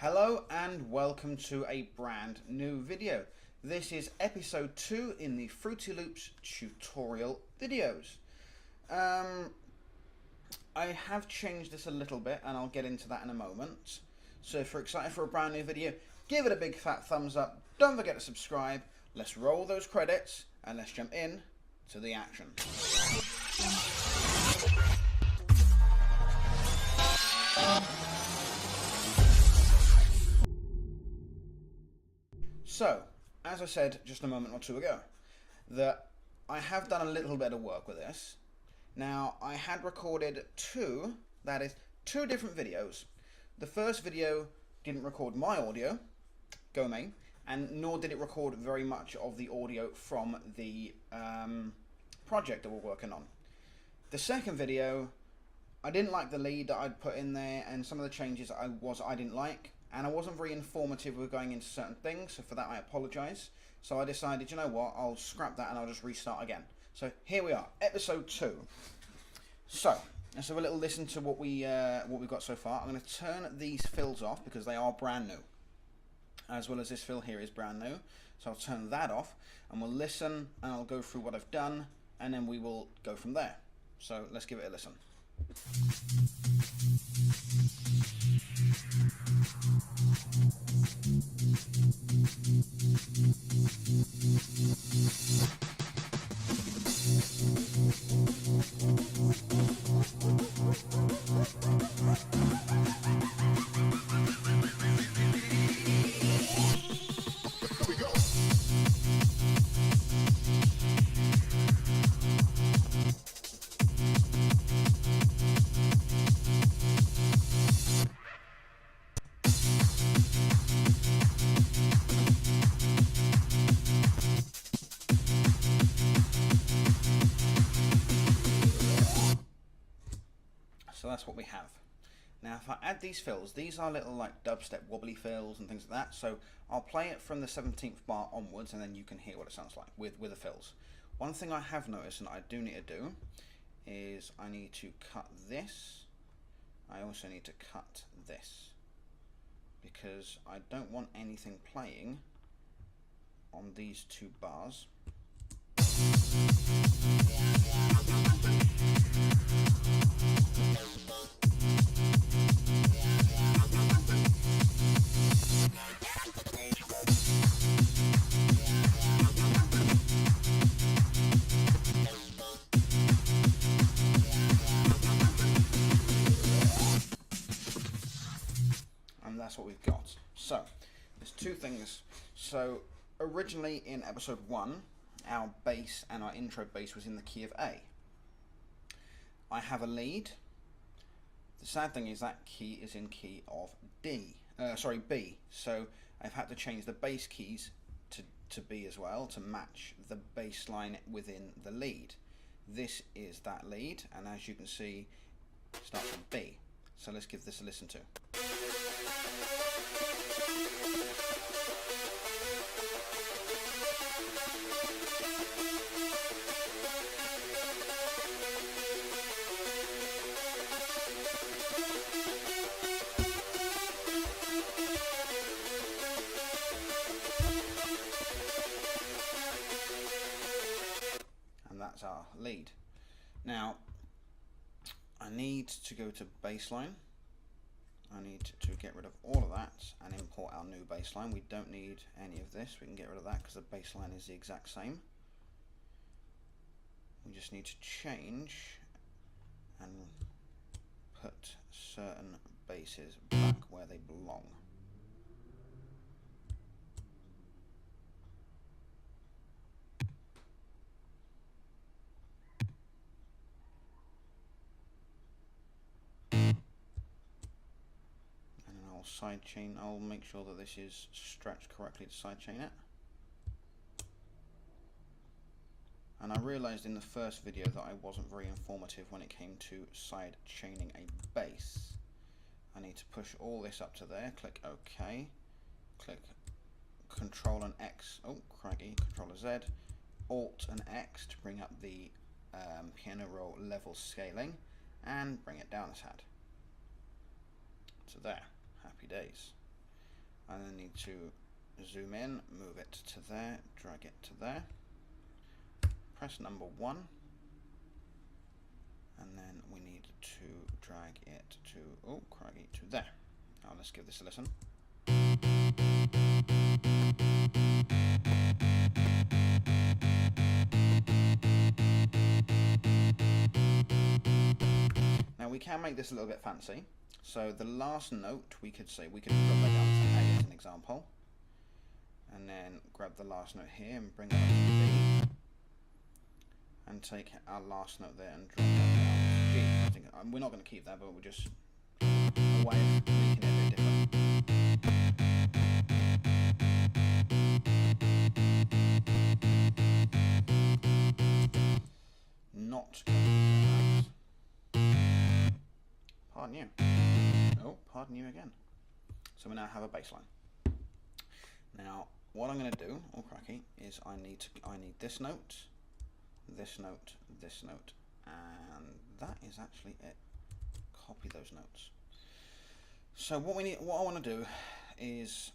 Hello and welcome to a brand new video. This is episode 2 in the Fruity Loops tutorial videos. I have changed this a little bit and I'll get into that in a moment. So if you're excited for a brand new video, give it a big fat thumbs up. Don't forget to subscribe. Let's roll those credits and let's jump in to the action. So, as I said just a moment or two ago, that I have done a little bit of work with this. Now, I had recorded two different videos. The first video didn't record my audio, go me, and nor did it record very much of the audio from the project that we're working on. The second video, I didn't like the lead that I'd put in there, and some of the changes I didn't like. And I wasn't very informative with going into certain things, so for that I apologise. So I decided, you know what, I'll scrap that and I'll just restart again. So here we are, episode 2. So let's have a little listen to what we've got so far. I'm going to turn these fills off because they are brand new, as well as this fill here is brand new. So I'll turn that off and we'll listen and I'll go through what I've done and then we will go from there. So let's give it a listen. So that's what we have. Now if I add these fills, these are little like dubstep wobbly fills and things like that, so I'll play it from the 17th bar onwards and then you can hear what it sounds like with the fills. One thing I have noticed and I do need to do is I need to cut this. I also need to cut this because I don't want anything playing on these two bars. And that's what we've got. So there's two things. So originally in episode 1, our bass and our intro bass was in the key of A. I have a lead. The sad thing is that key is in key of B. So I've had to change the bass keys to B as well to match the bass line within the lead. This is that lead, and as you can see, it starts with B. So let's give this a listen to. That's our lead. Now I need to go to bassline. I need to get rid of all of that and import our new bassline. We don't need any of this. We can get rid of that because the bassline is the exact same. We just need to change and put certain basses back where they belong. Sidechain, I'll make sure that this is stretched correctly to sidechain it. And I realized in the first video that I wasn't very informative when it came to side chaining a bass. I need to push all this up to there, click OK, click Control and X, oh craggy, Control and Z, Alt and X to bring up the piano roll level scaling and bring it down a tad. So there, happy days. I then need to zoom in, move it to there, drag it to there, press number 1, and then we need to drag it to, oh crikey, to there. Now let's give this a listen. Now we can make this a little bit fancy. So the last note, we could drop that down to A as an example, and then grab the last note here and bring it up to B, and take our last note there and drop that down to G. I think, we're not going to keep that, but we're just a way of making it a bit different. Not going to do that. Pardon you. Oh, pardon you again. So we now have a bass line. Now, what I'm going to do, oh cracky, is I need this note, this note, this note, and that is actually it. Copy those notes. So what I want to do is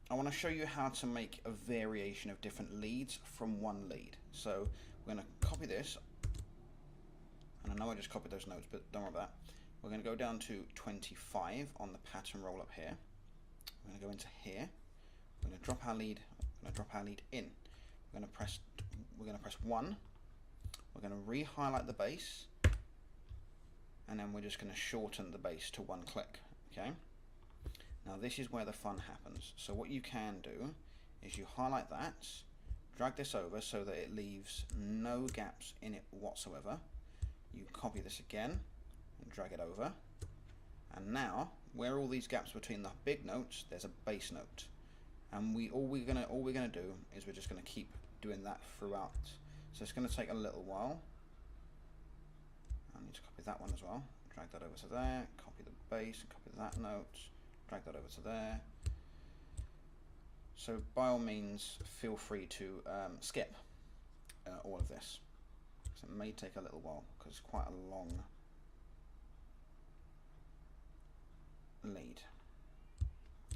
I want to show you how to make a variation of different leads from one lead. So we're going to copy this, and I know I just copied those notes, but don't worry about that. We're going to go down to 25 on the pattern roll up here. We're going to go into here. We're going to drop our lead. We're going to drop our lead in. We're going to press 1. We're going to re-highlight the bass, and then we're just going to shorten the bass to 1 click. Okay. Now this is where the fun happens. So what you can do is you highlight that, drag this over so that it leaves no gaps in it whatsoever. You copy this again and drag it over, and now where all these gaps between the big notes, there's a bass note, and all we're gonna do is we're just gonna keep doing that throughout. So it's gonna take a little while. I need to copy that one as well. Drag that over to there. Copy the bass and copy that note. Drag that over to there. So by all means, feel free to skip all of this. So it may take a little while because it's quite a long lead.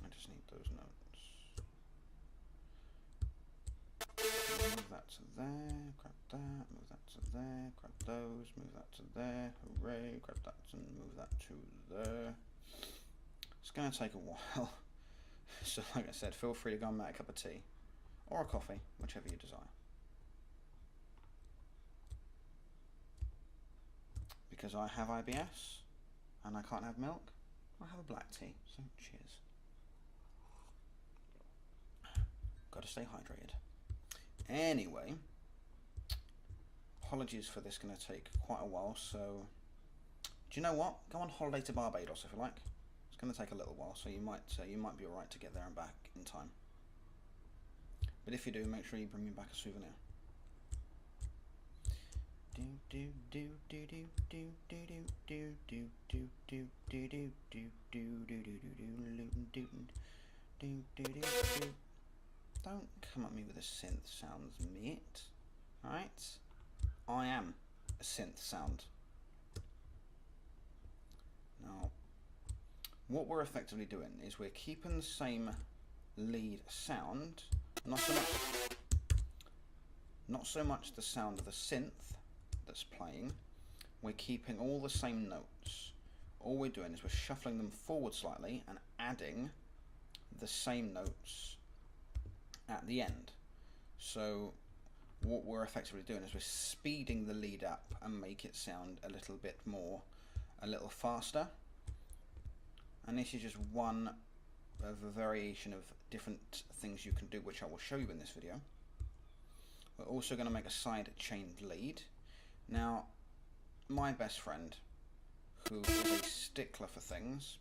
I just need those notes. Move that to there, grab that, move that to there, grab those, move that to there, hooray, grab that and move that to there. It's going to take a while. So like I said, feel free to go and make a cup of tea or a coffee, whichever you desire. Because I have IBS and I can't have milk, I have a black tea, so cheers. Gotta stay hydrated. Anyway, apologies for this going to take quite a while, so do you know what? Go on holiday to Barbados if you like. It's going to take a little while, so you might be alright to get there and back in time. But if you do, make sure you bring me back a souvenir. Don't come at me with a synth sounds, mate. Alright? I am a synth sound. Now, what we're effectively doing is we're keeping the same lead sound, not so much the sound of the synth that's playing. We're keeping all the same notes. All we're doing is we're shuffling them forward slightly and adding the same notes at the end. So what we're effectively doing is we're speeding the lead up and make it sound a little faster. And this is just one of a variation of different things you can do, which I will show you in this video. We're also going to make a side chained lead. Now, my best friend, who is a stickler for things,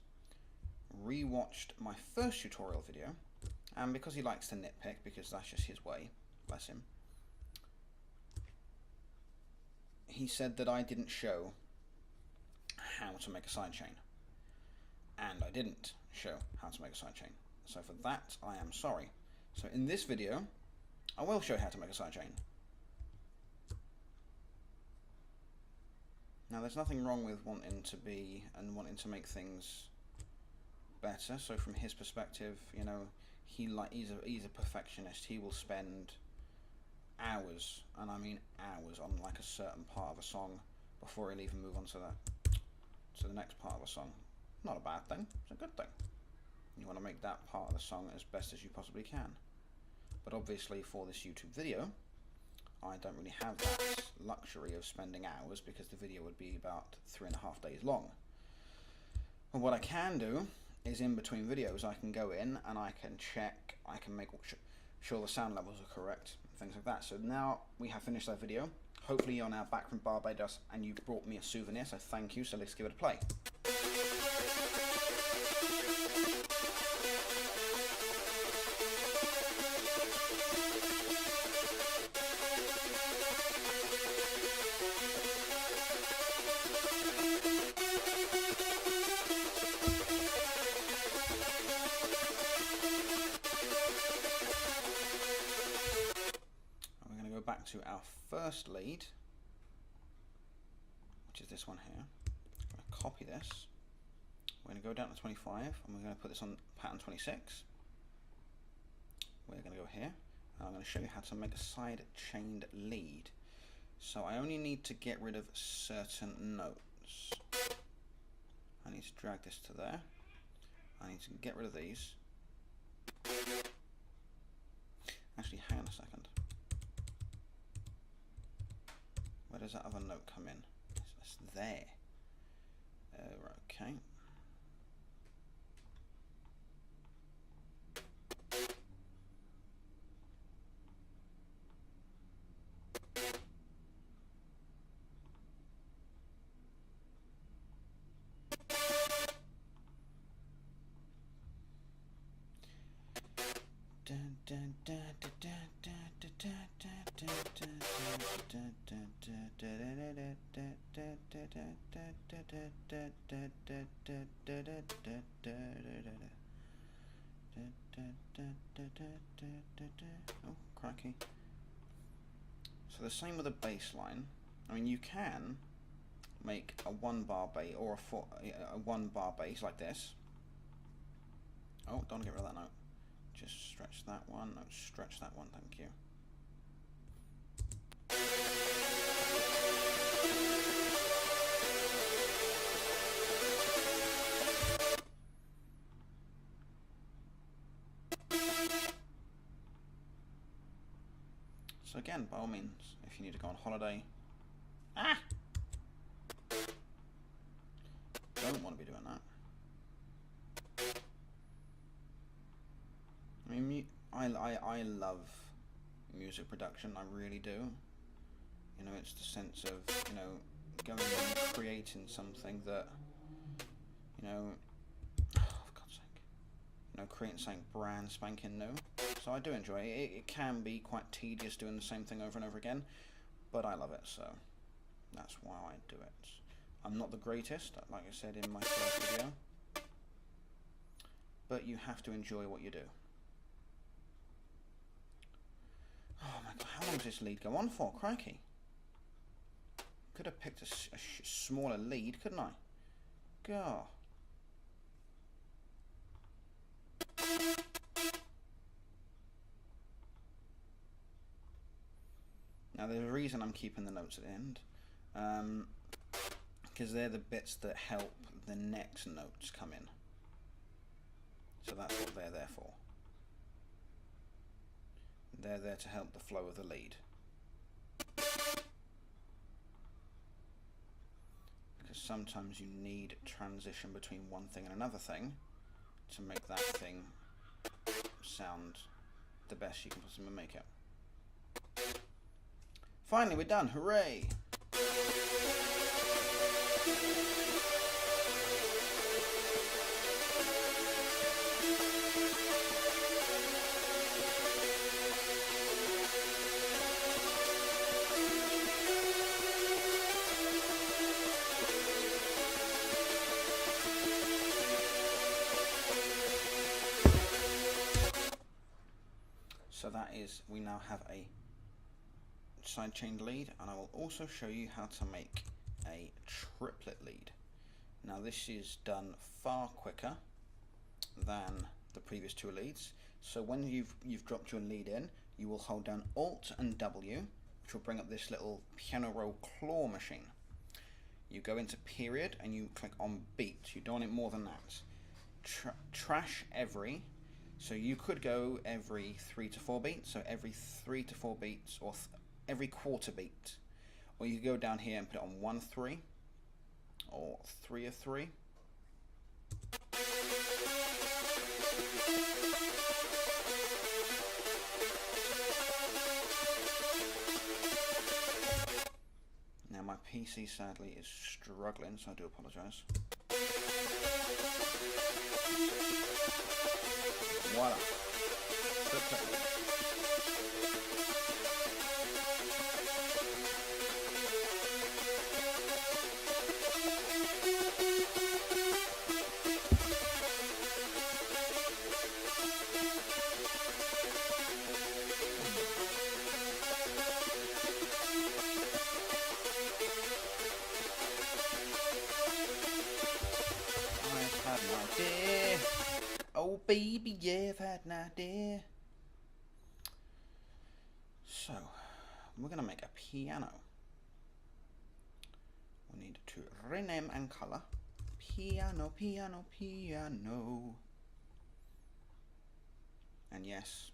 rewatched my first tutorial video, and because he likes to nitpick, because that's just his way, bless him, he said that I didn't show how to make a sidechain, and I didn't show how to make a sidechain. So for that, I am sorry. So in this video, I will show how to make a sidechain. Now, there's nothing wrong with wanting to make things better better. So from his perspective, you know, he's a perfectionist. He will spend hours, and I mean hours, on like a certain part of a song before he'll even move on to the next part of a song. Not a bad thing, it's a good thing. You want to make that part of the song as best as you possibly can. But obviously for this YouTube video, I don't really have that luxury of spending hours, because the video would be about 3.5 days long. But what I can do is, in between videos, I can go in and I can check, I can make sure the sound levels are correct, things like that. So now we have finished that video. Hopefully you're now back from Barbados and you've brought me a souvenir, so thank you. So let's give it a play. Back to our first lead, which is this one here. I'm going to copy this. We're going to go down to 25 and we're going to put this on pattern 26. We're going to go here and I'm going to show you how to make a side chained lead. So I only need to get rid of certain notes. I need to drag this to there. I need to get rid of these. Actually, hang on a second. Where does that other note come in? It's there. Okay. Oh, cracky. So the same with the bass line. I mean, you can make a 1-bar bass or a 1-bar bass like this. Oh, don't get rid of that note. Just stretch that one. No, stretch that one. Thank you. So again, by all means, if you need to go on holiday, don't want to be doing that. I mean, I love music production. I really do. You know, it's the sense of, you know, going and creating something that, you know, oh, for God's sake, you know, creating something brand spanking new. So I do enjoy it. It can be quite tedious doing the same thing over and over again, but I love it, so that's why I do it. I'm not the greatest, like I said in my first video, but you have to enjoy what you do. Oh my God, how long does this lead go on for? Crikey. Could have picked a smaller lead, couldn't I? God. Now there's a reason I'm keeping the notes at the end, because they're the bits that help the next notes come in. So that's what they're there for. They're there to help the flow of the lead. Because sometimes you need transition between one thing and another thing to make that thing sound the best you can possibly make it. Finally, we're done. Hooray! So that is, we now have a side chained lead, and I will also show you how to make a triplet lead. Now this is done far quicker than the previous two leads. So when you've dropped your lead in, you will hold down Alt and W, which will bring up this little piano roll claw machine. You go into period and you click on beat. You don't want it more than that. Trash every. So you could go every 3 to 4 beats, so every 3 to 4 beats, or every quarter beat. Or you could go down here and put it on 1/3, or 3/3. Now my PC sadly is struggling, so I do apologise. Voila. Oh baby, yeah, I've had an idea. So, we're going to make a piano. We need to rename and color. Piano, piano, piano. And yes,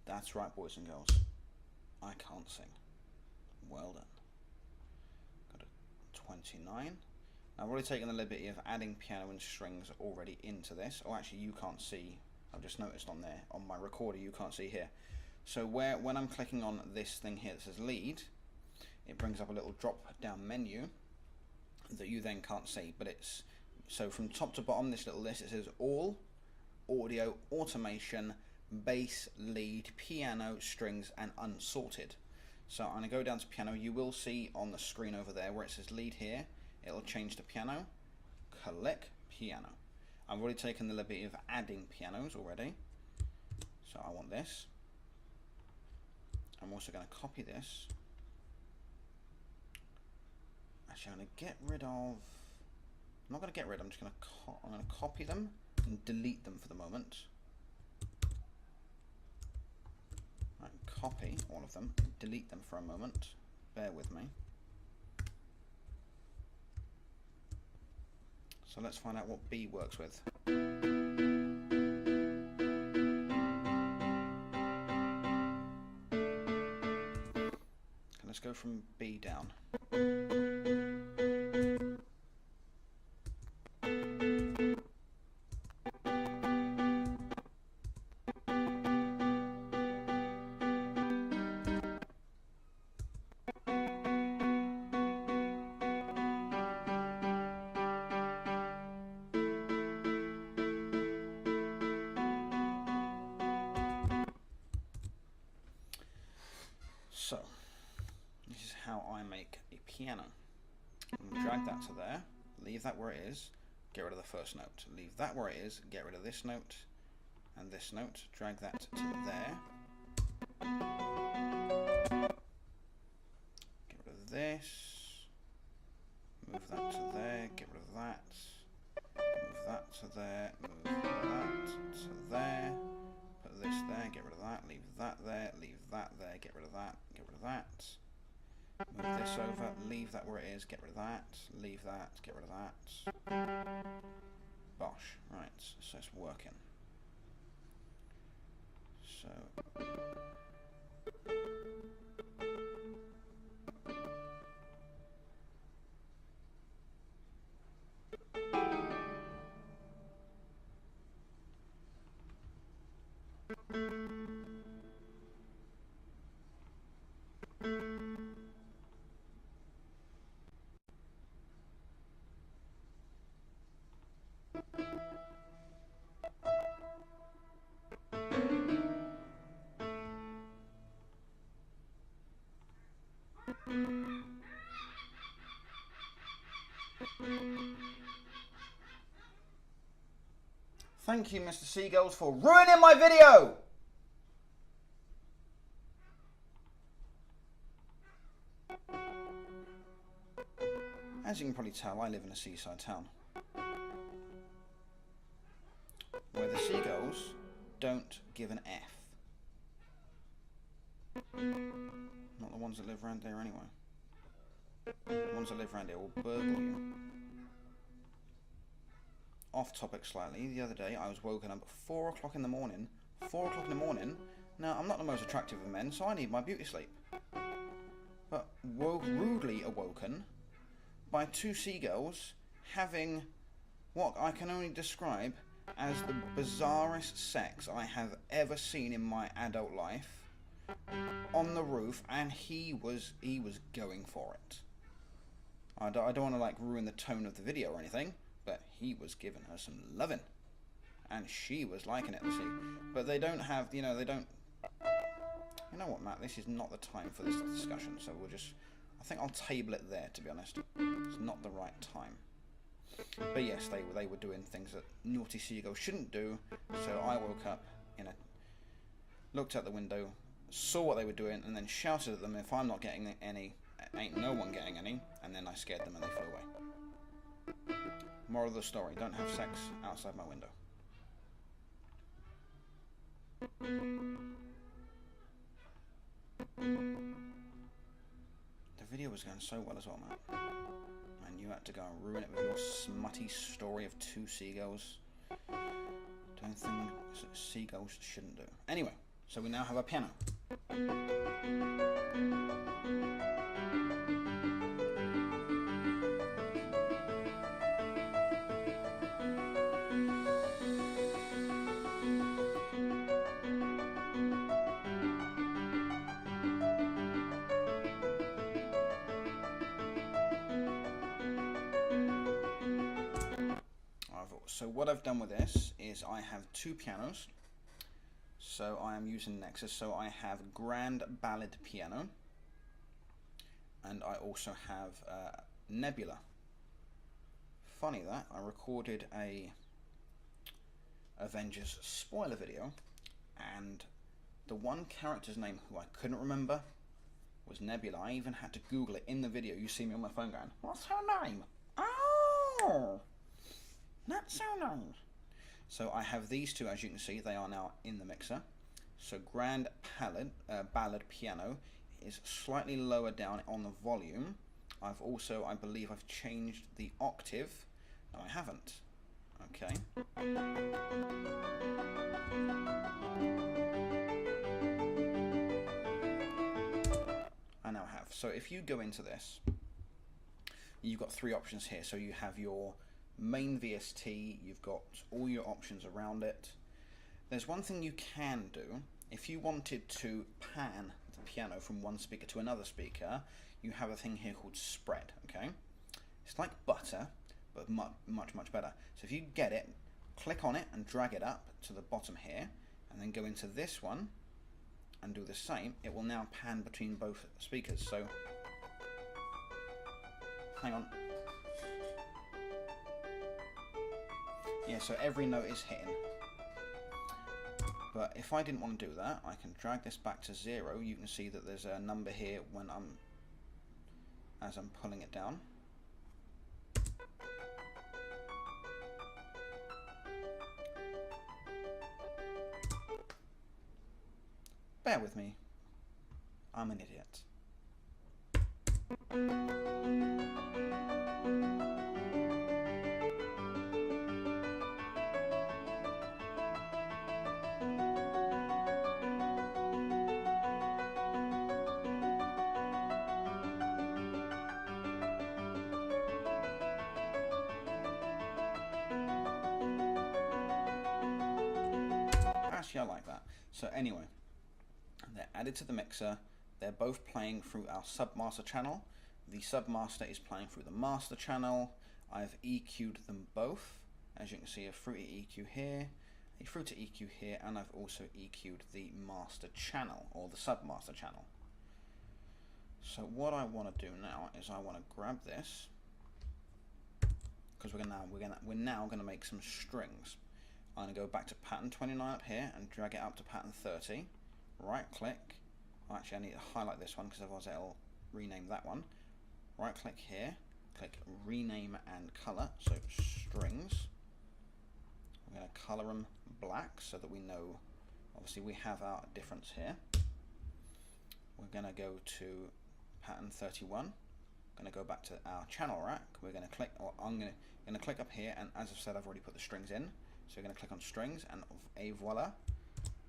that's right, boys and girls. I can't sing. Well done. Got a 29. I've already taken the liberty of adding piano and strings already into this. Oh, actually, you can't see. I've just noticed on there, on my recorder, you can't see here. So when I'm clicking on this thing here that says lead, it brings up a little drop-down menu that you then can't see. But it's, so from top to bottom, this little list, it says all, audio, automation, bass, lead, piano, strings, and unsorted. So I'm going to go down to piano. You will see on the screen over there where it says lead here, it'll change to piano. Click piano. I've already taken the liberty of adding pianos already. So I want this. I'm also going to copy this. Actually, I'm going to get rid of... I'm not going to get rid, I'm just going to copy them and delete them for the moment. Right, copy all of them, delete them for a moment. Bear with me. So let's find out what B works with. Let's go from B down. So, this is how I make a piano. I'm going to drag that to there, leave that where it is, get rid of the first note. Leave that where it is, get rid of this note and this note, drag that to there. Get rid of this, move that to there, get rid of that, move that to there, move that to there. Put this there, get rid of that, leave that there, leave that there, get rid of that, get rid of that. Move this over, leave that where it is, get rid of that, leave that, get rid of that. Bosh. Right, so it's working. So... Thank you, Mr. Seagulls, for ruining my video! As you can probably tell, I live in a seaside town. seagulls don't give an F. Not the ones that live around there anyway. The ones that live around here will burgle you. Off topic slightly, the other day I was woken up at 4 o'clock in the morning. 4 o'clock in the morning. Now, I'm not the most attractive of men, so I need my beauty sleep. But rudely awoken by two seagulls having what I can only describe as the bizarrest sex I have ever seen in my adult life on the roof, and he was going for it. I don't want to like ruin the tone of the video or anything, but he was giving her some loving, and she was liking it. See, but they don't have, they don't. You know what, Matt? This is not the time for this discussion, so we'll just. I think I'll table it there. To be honest, it's not the right time. But yes, they were doing things that naughty seagulls shouldn't do. So I woke up looked out the window, saw what they were doing, and then shouted at them, "If I'm not getting any, ain't no one getting any." And then I scared them and they flew away. Moral of the story: don't have sex outside my window. The video was going so well as well, Matt. And you had to go and ruin it with your smutty story of two seagulls doing things that seagulls shouldn't do. Anyway, so we now have a piano. So what I've done with this is I have two pianos. So I am using Nexus. So I have Grand Ballad Piano, and I also have Nebula. Funny that I recorded a Avengers spoiler video, and the one character's name who I couldn't remember was Nebula. I even had to Google it in the video. You see me on my phone going, "What's her name? Oh! That's so nice." So I have these two, as you can see, they are now in the mixer. So Grand Ballad Piano is slightly lower down on the volume. I've also, I believe I've changed the octave. No, I haven't. Okay. I now have. So if you go into this, you've got three options here. So you have your main VST, you've got all your options around it. There's one thing you can do. If you wanted to pan the piano from one speaker to another speaker, you have a thing here called spread, okay? It's like butter, but much better. So if you get it, click on it and drag it up to the bottom here, and then go into this one and do the same, it will now pan between both speakers. So, hang on. Yeah, so every note is hitting. But if I didn't want to do that, I can drag this back to 0. You can see that there's a number here when as I'm pulling it down. Bear with me. I'm an idiot. Actually, I like that. So anyway, they're added to the mixer. They're both playing through our submaster channel. The submaster is playing through the master channel. I've EQ'd them both. As you can see, a fruity EQ here, a fruity EQ here, and I've also EQ'd the master channel, or the submaster channel. So what I want to do now is I want to grab this, because we're now going to make some strings. I'm going to go back to pattern 29 up here and drag it up to pattern 30. Right click. Actually, I need to highlight this one because otherwise it'll rename that one. Right click here, click rename and color. So strings. We're going to color them black so that we know, obviously we have our difference here. We're going to go to pattern 31. Going to go back to our channel rack. We're going to click, or I'm going to click up here, and as I've said, I've already put the strings in. So we're going to click on strings, and voila.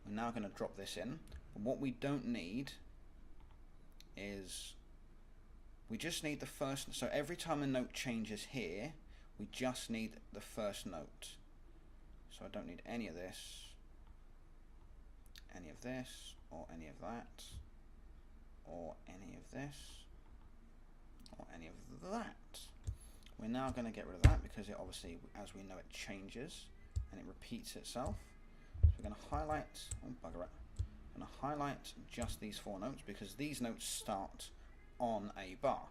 We're now going to drop this in. But what we don't need is, we just need the first, so every time a note changes here, we just need the first note. So I don't need any of this, or any of that, or any of this, or any of that. We're now going to get rid of that because it obviously, as we know, it changes and it repeats itself. So we're going to highlight, oh bugger it, I'm going to highlight just these 4 notes because these notes start on a bar.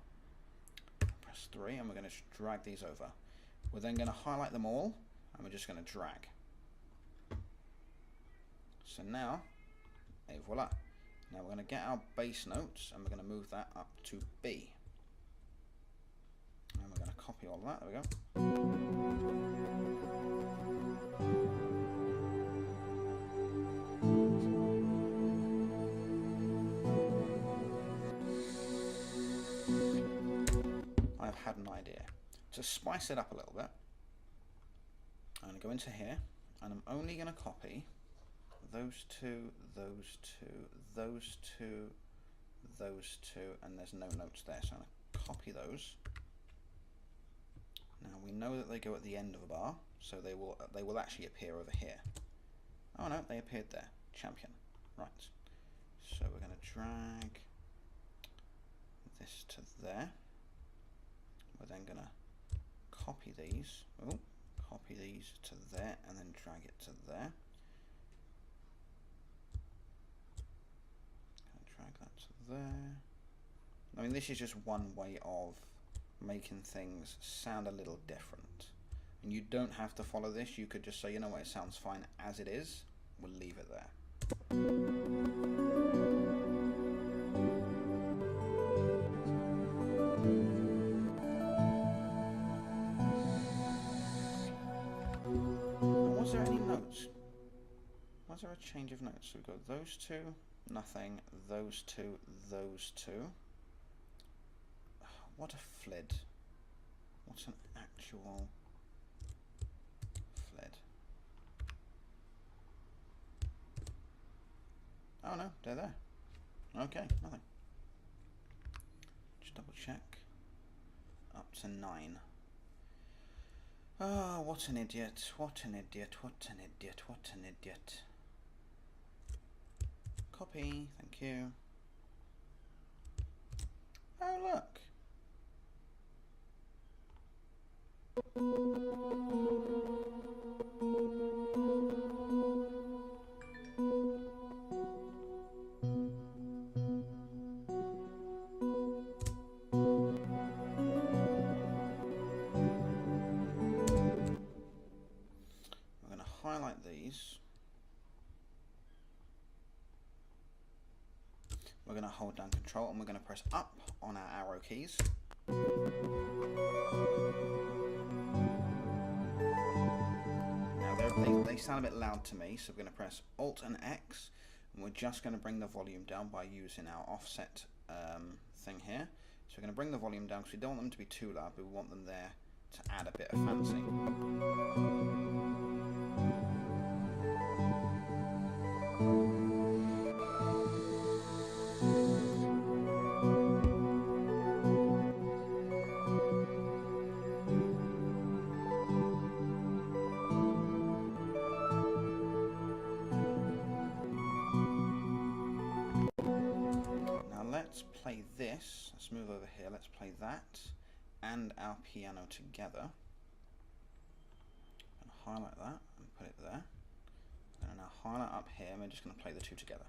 Press 3 and we're going to drag these over. We're then going to highlight them all and we're just going to drag. So now, et voila. Now we're going to get our bass notes and we're going to move that up to B. And we're going to copy all of that, there we go. I've had an idea. To spice it up a little bit, I'm going to go into here and I'm only going to copy those two, those two, those two, those two, and there's no notes there, so I'm going to copy those. Now we know that they go at the end of a bar, so they will actually appear over here. Oh no, they appeared there. Champion. Right. So we're going to drag this to there. We're then going to copy these. Oh, copy these to there, and then drag it to there. Drag that to there. I mean, this is just one way of making things sound a little different. And you don't have to follow this. You could just say, you know what, it sounds fine as it is. We'll leave it there. Was there any notes? Was there a change of notes? So we've got those two, nothing, those two, those two. What a flid. What's an actual flid? Oh no, they're there. Okay, nothing. Just double check. Up to 9. Oh, what an idiot, what an idiot, what an idiot, what an idiot. Copy, thank you. Oh look. We're going to highlight these. We're going to hold down Control and we're going to press up on our arrow keys. Now they sound a bit loud to me, so we're going to press Alt and X, and we're just going to bring the volume down by using our offset thing here. So we're going to bring the volume down because we don't want them to be too loud, but we want them there to add a bit of fancy. Let's play this. Let's move over here. Let's play that and our piano together. And highlight that and put it there. And now highlight up here, and we're just going to play the two together.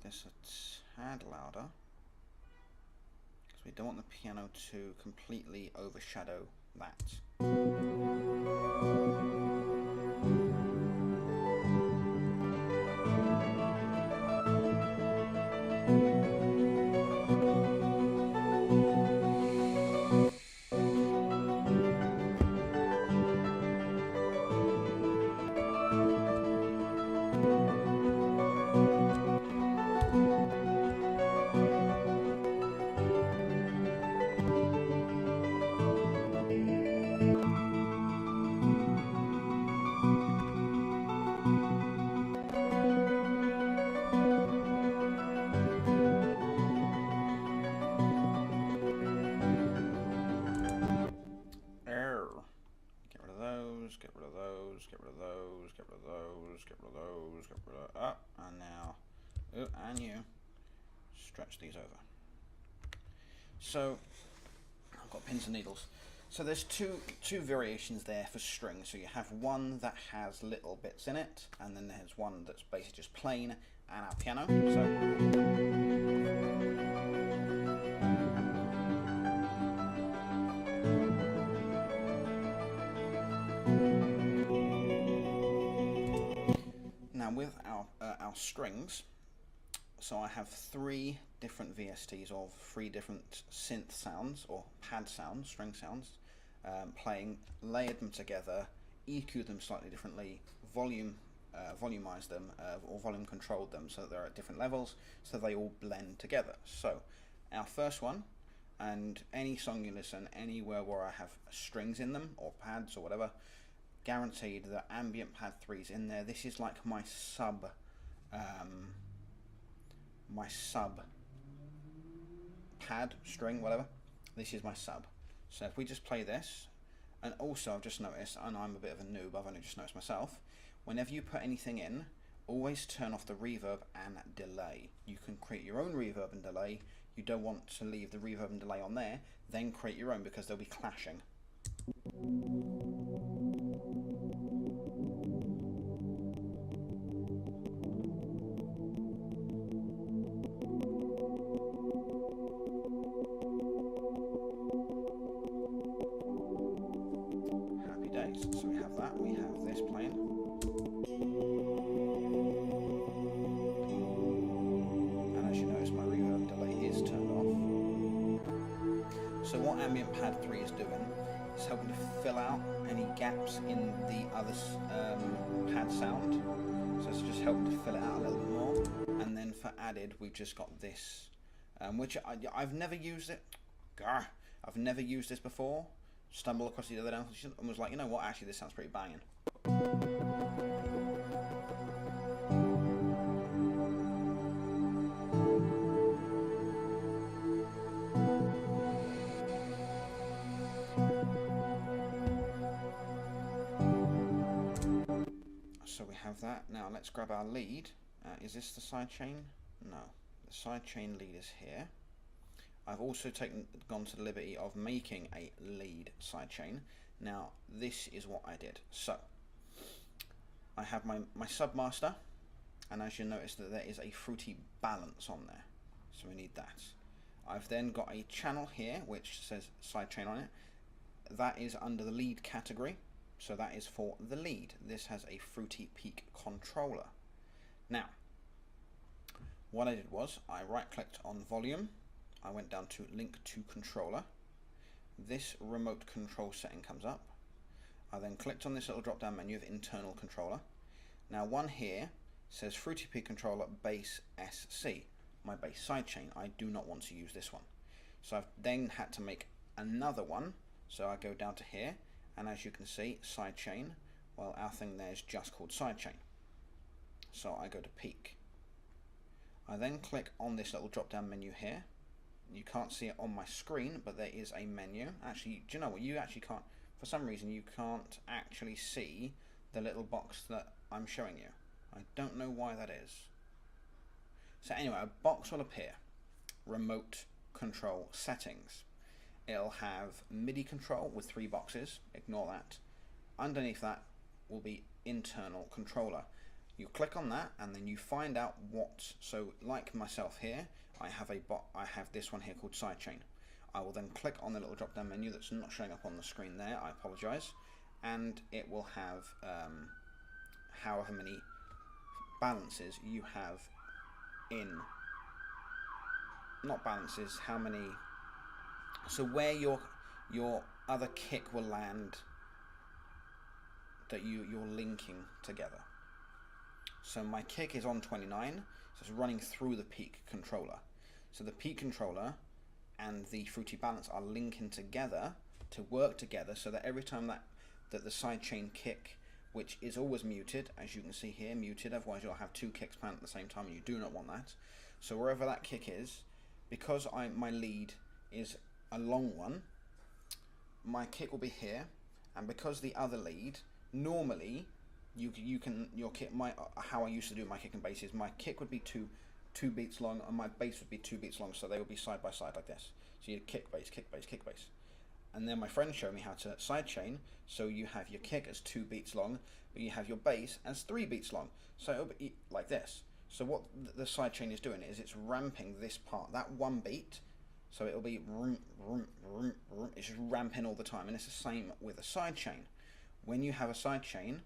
This a tad louder because we don't want the piano to completely overshadow that. those, get rid of those, get rid of those, get rid of those, get rid of those, get rid of up, and now, and you stretch these over. So I've got pins and needles. So there's two variations there for string. So you have one that has little bits in it, and then there's one that's basically just plain and our piano. Now with our strings, so I have 3 different VSTs of 3 different synth sounds or pad sounds, string sounds, playing, layered them together, EQ'd them slightly differently, volumized them or volume controlled them so that they're at different levels, so they all blend together. So our first one, and any song you listen anywhere where I have strings in them or pads or whatever, guaranteed that ambient pad 3's in there. This is like my sub pad string, whatever. This is my sub. So if we just play this, and also I've just noticed, and I'm a bit of a noob, I've only just noticed myself, whenever you put anything in, always turn off the reverb and delay. You can create your own reverb and delay. You don't want to leave the reverb and delay on there, then create your own because they'll be clashing. So we have that, we have this playing. And as you notice, my reverb delay is turned off. So what ambient pad 3 is doing is helping to fill out any gaps in the other pad sound. So it's just helping to fill it out a little bit more. And then for added, we've just got this, which I've never used it. I've never used this before. Stumbled across the other day and was like, you know what, actually this sounds pretty banging. So we have that. Now let's grab our lead. Is this the sidechain? No. The sidechain lead is here. I've also gone to the liberty of making a lead sidechain. Now this is what I did. So I have my submaster, and as you notice that there is a fruity balance on there, so we need that. I've then got a channel here which says sidechain on it. That is under the lead category, so that is for the lead. This has a fruity peak controller. Now what I did was I right clicked on volume, I went down to link to controller. This remote control setting comes up. I then clicked on this little drop down menu of internal controller. Now one here says Fruity Peak controller bass SC, my bass sidechain. I do not want to use this one. So I've then had to make another one. So I go down to here, and as you can see, sidechain, well our thing there is just called sidechain. So I go to peak. I then click on this little drop down menu here. You can't see it on my screen, but there is a menu. Actually, do you know what? You actually can't, for some reason, you can't actually see the little box that I'm showing you. I don't know why that is. So anyway, a box will appear. Remote control settings. It'll have MIDI control with 3 boxes. Ignore that. Underneath that will be internal controller. You click on that, and then you find out what. So, like myself here, I have this one here called sidechain. I will then click on the little drop down menu that's not showing up on the screen there. I apologise, and it will have however many balances you have in. Not balances. How many? So where your other kick will land that you're linking together. So my kick is on 29, so it's running through the peak controller. So the peak controller and the fruity balance are linking together to work together, so that every time that the sidechain kick, which is always muted, as you can see here, muted, otherwise you'll have 2 kicks playing at the same time and you do not want that. So wherever that kick is, because my lead is a long one, my kick will be here, and because the other lead normally you can your kick how I used to do my kick and bass is my kick would be two beats long and my bass would be 2 beats long, so they would be side by side like this. So you kick bass, kick bass, kick bass. And then my friend showed me how to sidechain, so you have your kick as 2 beats long, but you have your bass as 3 beats long. So it'll be like this. So what the sidechain is doing is it's ramping this part, that 1 beat, so it'll be it's just ramping all the time, and it's the same with a sidechain. When you have a sidechain,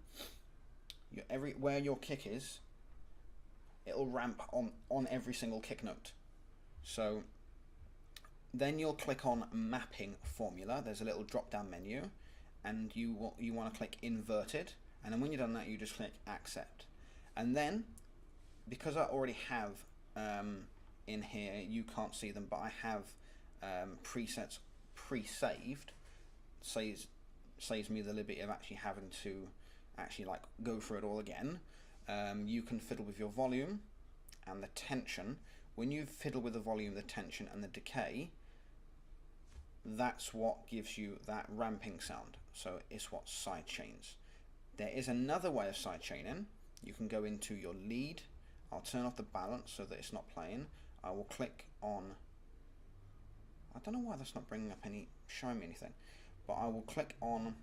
where your kick is, it'll ramp on every single kick note. So then you'll click on mapping formula. There's a little drop down menu, and you want to click inverted, and then when you've done that, you just click accept. And then, because I already have in here, you can't see them, but I have presets pre-saved, saves me the liberty of actually having to like go through it all again. You can fiddle with your volume and the tension. When you fiddle with the volume, the tension and the decay, that's what gives you that ramping sound. So it's what sidechains. There is another way of sidechaining. You can go into your lead. I'll turn off the balance so that it's not playing. I will click on, I don't know why that's not bringing up showing me anything, but I will click on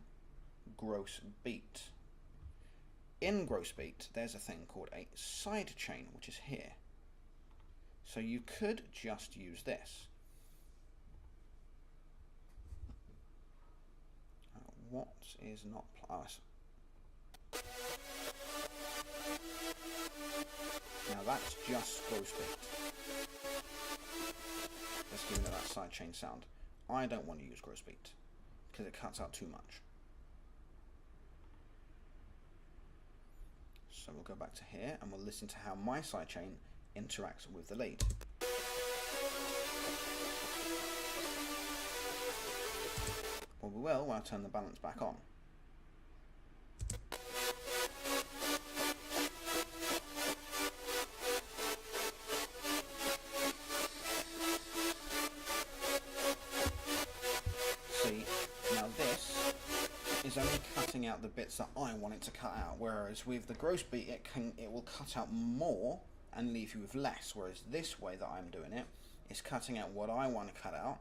gross beat. In gross beat, there's a thing called a sidechain, which is here. So you could just use this. What is not now that's just gross beat. Let's give it that sidechain sound. I don't want to use gross beat because it cuts out too much. So we'll go back to here and we'll listen to how my sidechain interacts with the lead. Well, we will when I turn the balance back on. See, now this is only cutting out the bits that I want it to cut out, whereas with the gross beat it will cut out more and leave you with less, whereas this way that I'm doing it is cutting out what I want to cut out,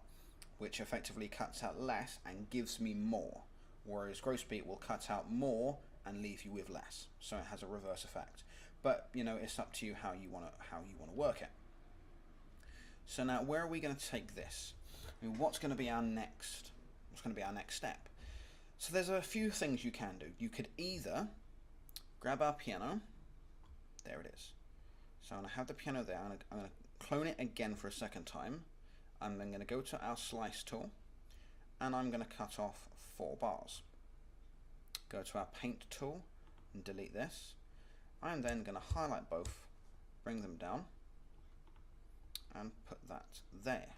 which effectively cuts out less and gives me more, whereas gross beat will cut out more and leave you with less. So it has a reverse effect. But you know, it's up to you how you want to work it. So now, where are we going to take this? I mean, what's going to be our next step? So there's a few things you can do. You could either grab our piano. There it is. So I'm going to have the piano there. I'm going to clone it again for a second time. I'm then going to go to our slice tool, and I'm going to cut off 4 bars. Go to our paint tool and delete this. I'm then going to highlight both, bring them down, and put that there.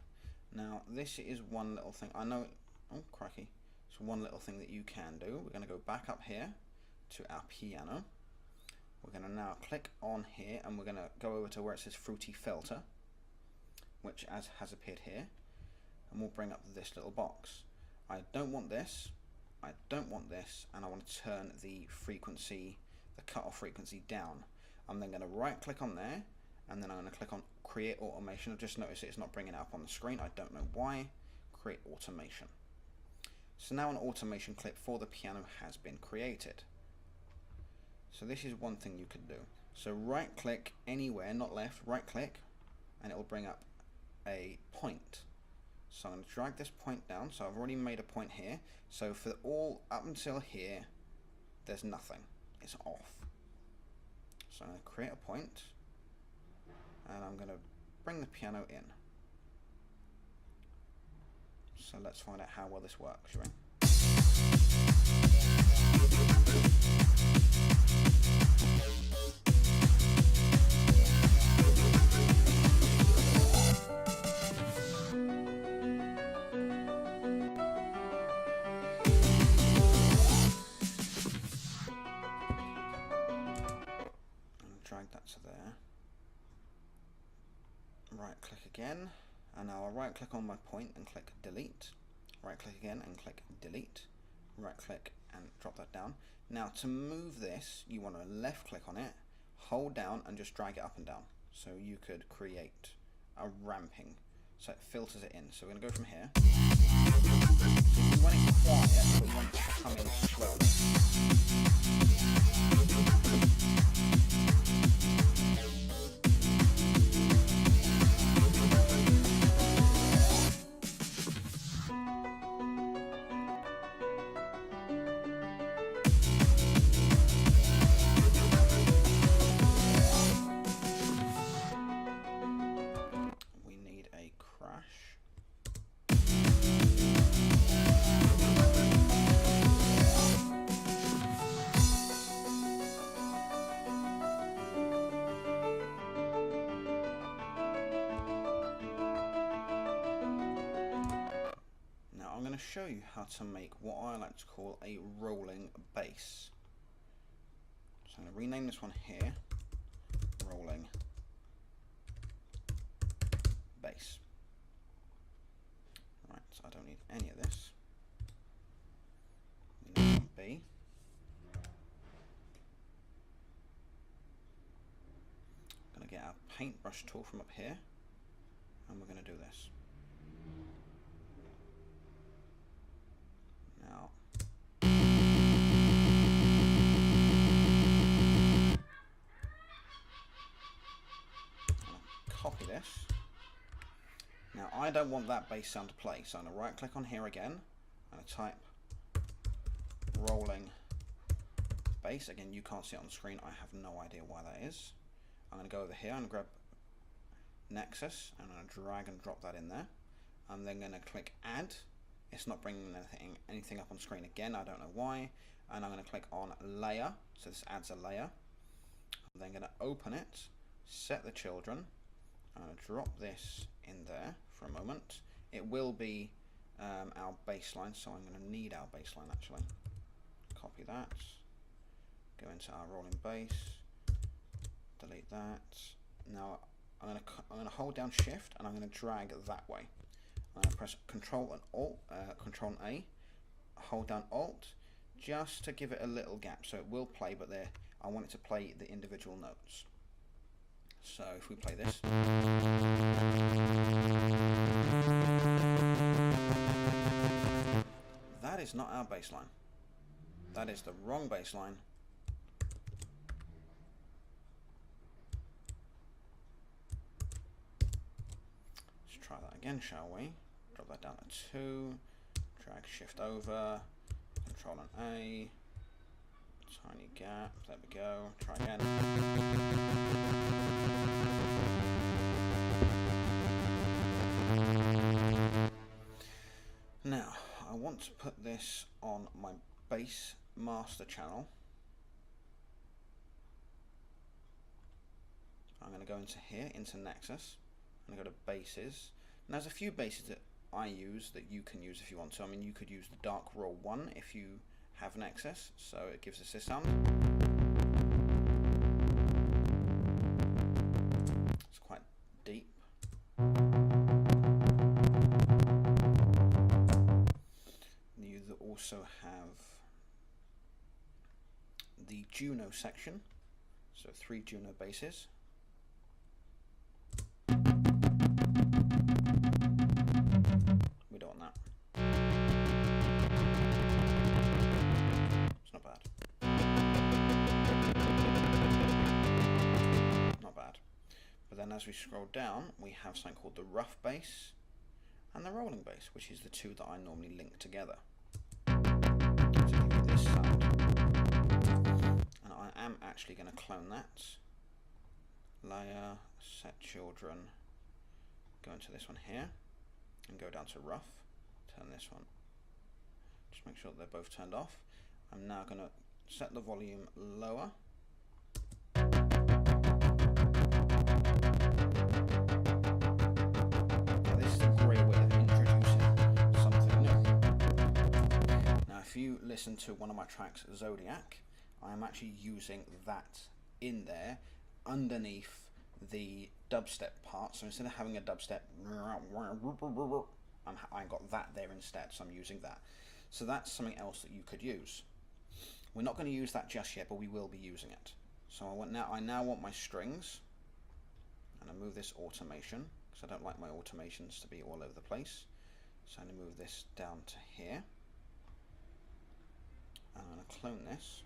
Now this is one little thing. I know, oh crikey, it's one little thing that you can do. We're going to go back up here to our piano. We're going to now click on here, and we're going to go over to where it says Fruity Filter, which has appeared here, and we'll bring up this little box. I don't want this, I don't want this, and I want to turn the frequency, the cutoff frequency down. I'm then going to right click on there, and then I'm going to click on Create Automation. I've just noticed it's not bringing it up on the screen, I don't know why. Create Automation. So now an automation clip for the piano has been created. So this is one thing you could do. So right click anywhere, not left, right click, and it will bring up a point. So I'm going to drag this point down. So I've already made a point here. So for all up until here, there's nothing. It's off. So I'm going to create a point, and I'm going to bring the piano in. So let's find out how well this works, shall we? Drag that to there. Right click again, and now I'll right click on my point and click delete. Right click again and click delete. right click and drop that down. Now to move this, you want to left click on it, hold down and just drag it up and down. So you could create a ramping, so it filters it in. So we're going to go from here. So you want it quiet, but you want it to come in slowly. We need a crash. Now I'm going to show you how to make what I like to call a rolling bass. So I'm going to rename this one here, rolling bass. Right, so I don't need any of this. We need some B. I'm going to get our paintbrush tool from up here, and we're going to do this. Now, copy this. Now I don't want that bass sound to play, so I'm going to right click on here again. I'm going to type rolling bass. Again, you can't see it on the screen. I have no idea why that is. I'm going to go over here and grab Nexus. I'm going to drag and drop that in there. I'm then going to click add. It's not bringing anything up on screen again. I don't know why. And I'm going to click on layer. So this adds a layer. I'm then going to open it, set the children. I'm going to drop this in there for a moment. It will be our baseline, so I'm going to need our baseline actually. Copy that. Go into our rolling bass. Delete that. Now I'm going to hold down Shift and I'm going to drag that way. I'm going to press Control and Alt, Control and A. Hold down Alt just to give it a little gap, so it will play, but there I want it to play the individual notes. So if we play this, that is not our bass line. That is the wrong bass line. Let's try that again, shall we? Drop that down to 2, drag Shift over, Control and A, tiny gap, there we go, try again. Now, I want to put this on my bass master channel. I'm going to go into here, into Nexus. I'm going to go to basses. And there's a few basses that I use that you can use if you want to. I mean, you could use the Dark Roll 1 if you have Nexus, so it gives us this sound. It's quite deep. You also have the Juno section, so 3 Juno basses. We don't want that. It's not bad. Not bad. But then as we scroll down, we have something called the rough bass and the rolling bass, which is the two that I normally link together. To give you this sound. And I am actually going to clone that. Layer, set children, go into this one here, and go down to rough, turn this one, just make sure that they're both turned off. I'm now going to set the volume lower. Now this is a great way of introducing something new. Now if you listen to one of my tracks, Zodiac, I am actually using that in there underneath the dubstep part, so instead of having a dubstep, I got that there instead, so I'm using that. So that's something else that you could use. We're not going to use that just yet, but we will be using it. So I now want my strings, and I move this automation because I don't like my automations to be all over the place. So I'm going to move this down to here. I'm going to clone this.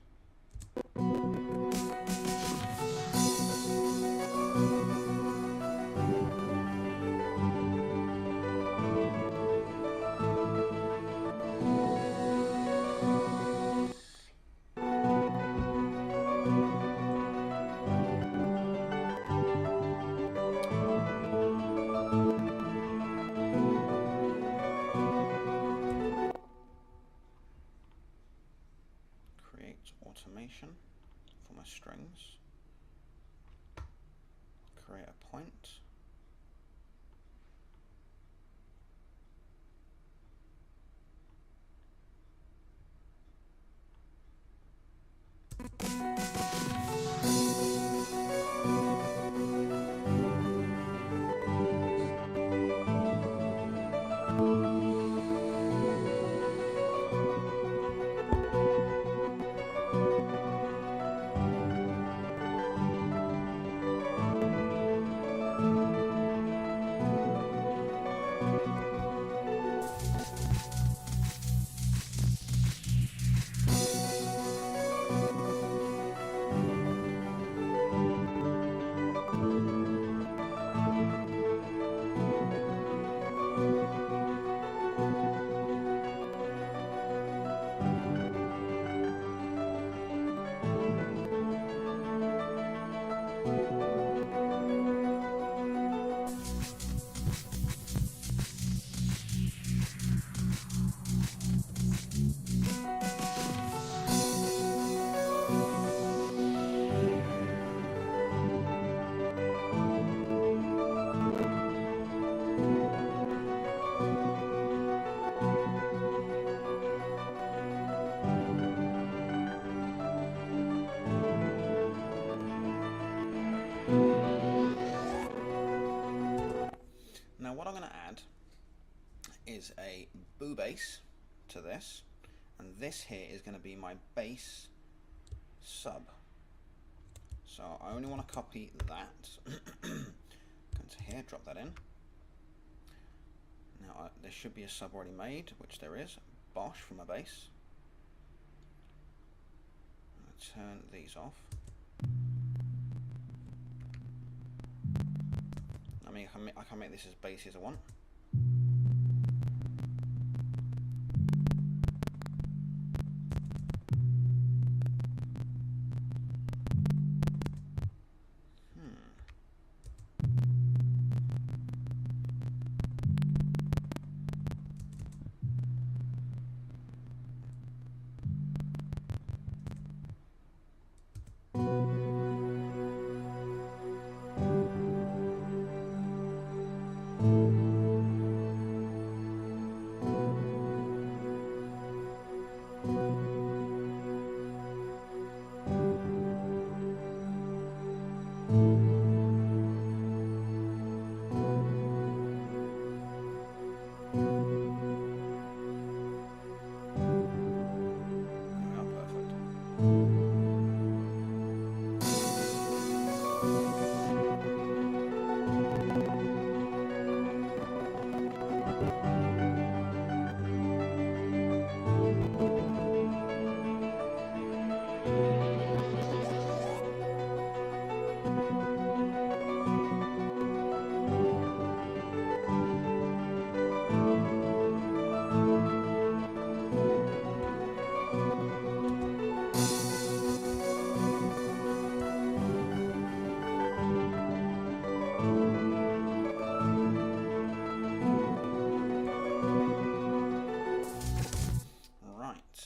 Create automation for my strings. Create a point. Now what I'm going to add is a boo bass to this, and this here is going to be my bass sub. So I only want to copy that. Go to here, drop that in. Now there should be a sub already made, which there is. Bosch for my bass. I'm going to turn these off. I mean, I can make this as bassy as I want.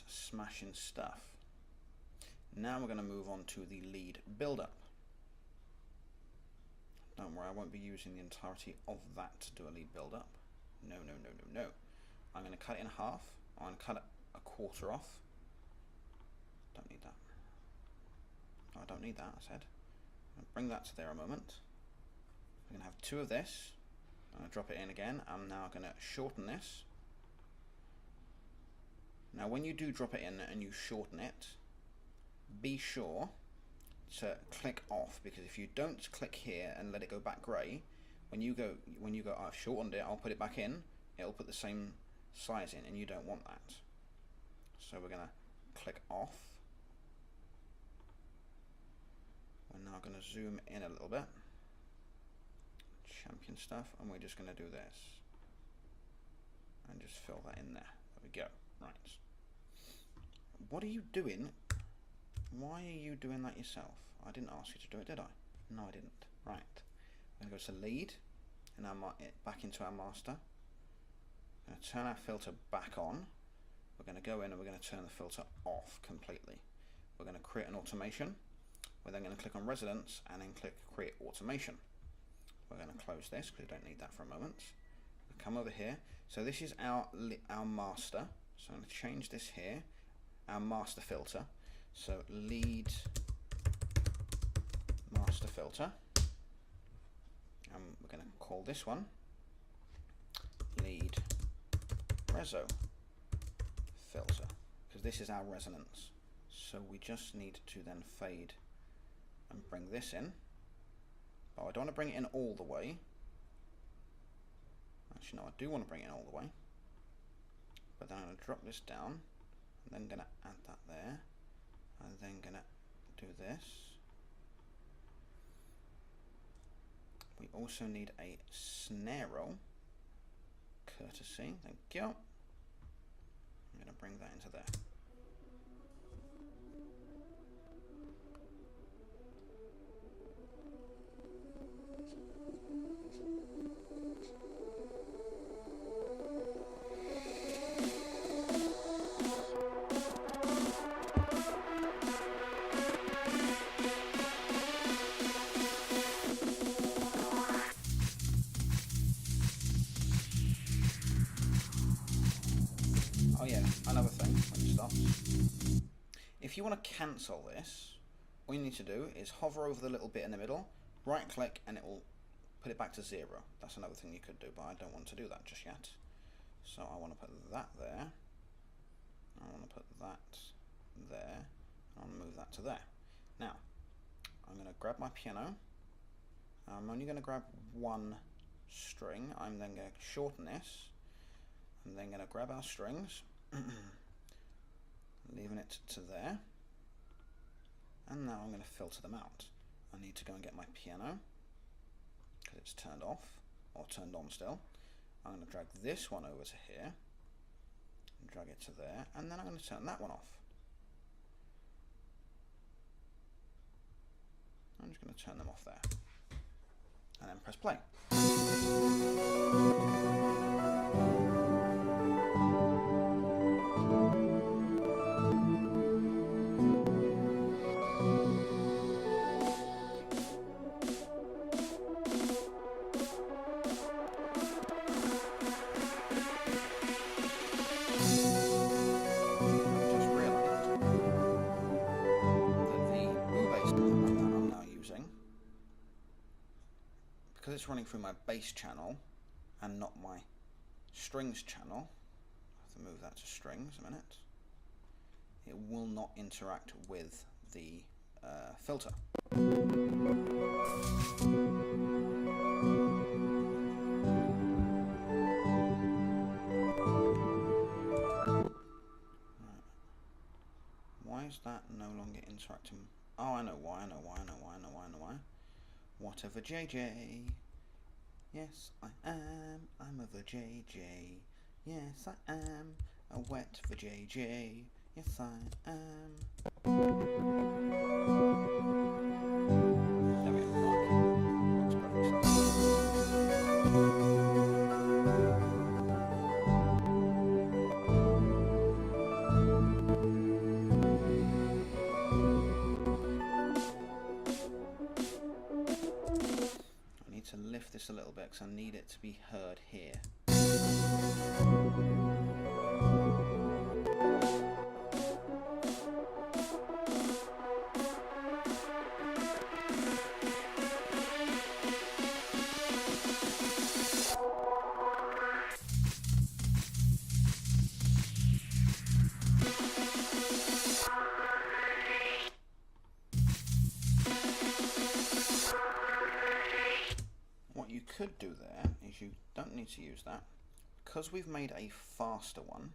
Smashing stuff. Now we're going to move on to the lead build-up. Don't worry, I won't be using the entirety of that to do a lead build-up. No, no, no, no, no. I'm going to cut it in half. I'm going to cut it a quarter off. Don't need that. Oh, I don't need that, I said. I'll bring that to there a moment. I'm going to have two of this. I'm going to drop it in again. I'm now going to shorten this. Now when you do drop it in and you shorten it, be sure to click off, because if you don't click here and let it go back grey, when you go I've shortened it, I'll put it back in, it'll put the same size in, and you don't want that. So we're going to click off. We're now going to zoom in a little bit, champion stuff, and we're just going to do this and just fill that in there. There we go. Right. What are you doing? Why are you doing that yourself? I didn't ask you to do it, did I? No, I didn't. Right. We're going to go to lead and back into our master. We're going to turn our filter back on. We're going to go in and we're going to turn the filter off completely. We're going to create an automation. We're then going to click on residence and then click create automation. We're going to close this because we don't need that for a moment. We'll come over here. So this is our master. So I'm going to change this here, our master filter. So lead master filter. And we're going to call this one lead reso filter, because this is our resonance. So we just need to then fade and bring this in. Oh, I don't want to bring it in all the way. Actually, no, I do want to bring it in all the way. But then I'm going to drop this down, and then going to add that there, and then going to do this. We also need a snare roll, courtesy, thank you. I'm going to bring that into there. Oh yeah, another thing when it stops. If you want to cancel this, all you need to do is hover over the little bit in the middle, right click, and it will put it back to 0. That's another thing you could do, but I don't want to do that just yet. So I want to put that there. I want to put that there. I want to move that to there. Now, I'm going to grab my piano. I'm only going to grab one string. I'm then going to shorten this. I'm then going to grab our strings, leaving it to there, and now I'm going to filter them out. I need to go and get my piano, because it's turned off, or turned on still. I'm going to drag this one over to here, and drag it to there, and then I'm going to turn that one off. I'm just going to turn them off there, and then press play. Because it's running through my bass channel and not my strings channel, I have to move that to strings a minute, it will not interact with the filter. Why is that no longer interacting? Oh, I know why, I know why, I know why, I know why, I know why. Whatever JJ, yes I am, I'm a JJ, yes I am, a wet for JJ, yes I am. There we go, works perfectly. To lift this a little bit because I need it to be heard here. could do there is you don't need to use that. Because we've made a faster one,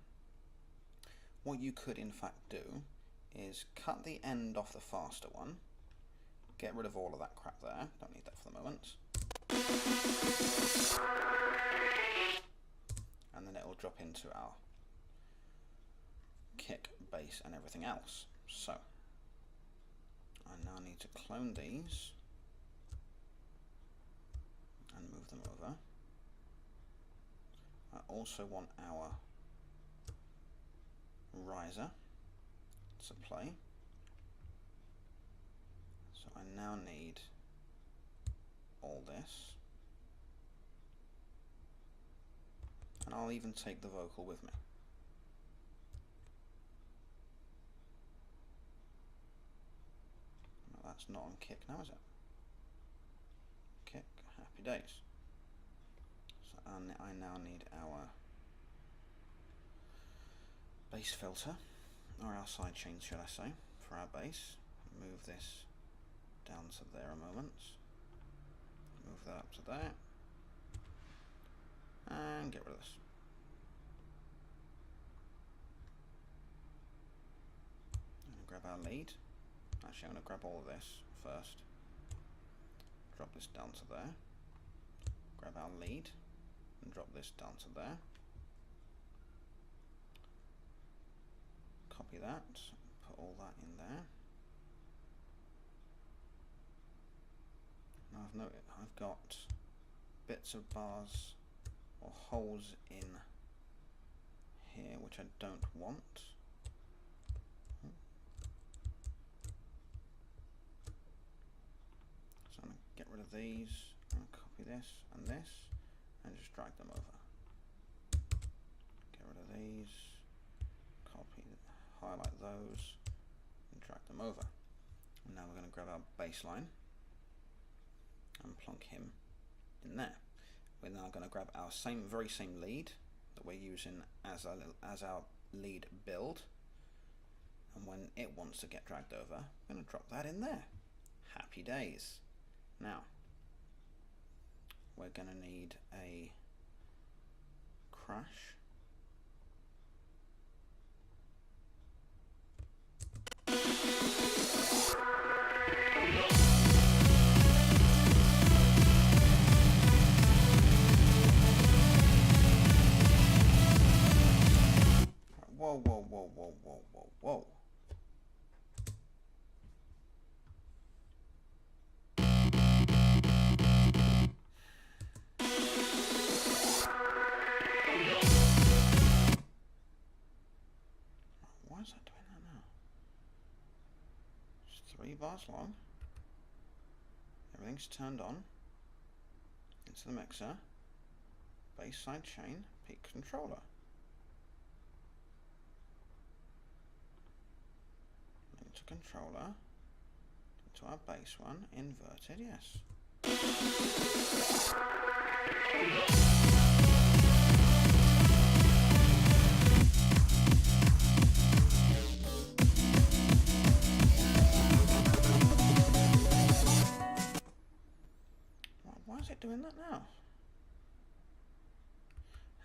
what you could in fact do is cut the end off the faster one, get rid of all of that crap there, don't need that for the moment, and then it will drop into our kick, bass and everything else. So I now need to clone these and move them over. I also want our riser to play, so I now need all this, and I'll even take the vocal with me. No, that's not on kick now, is it? Kick, happy days. So I now need our bass filter, or our sidechain should I say, for our bass. Move this down to there a moment, move that up to there, and get rid of this. I'm going to grab our lead. Actually, I'm going to grab all of this first, drop this down to there, grab our lead and drop this down to there, copy that, put all that in there. Now I've got bits of bars or holes in here which I don't want. So I'm going to get rid of these and copy this and just drag them over. Get rid of these, copy, highlight those and drag them over. And now we're going to grab our bass line and plonk him in there. We're now going to grab our very same lead that we're using as our lead build, and when it wants to get dragged over, I'm going to drop that in there. Happy days. Now we're going to need a crash. Whoa, whoa, whoa, whoa, whoa, whoa, whoa. Why is that doing that now? It's 3 bars long. Everything's turned on. Into the mixer. Bass side chain, peak controller. Into controller. Into our bass one, inverted, yes. Why is it doing that now?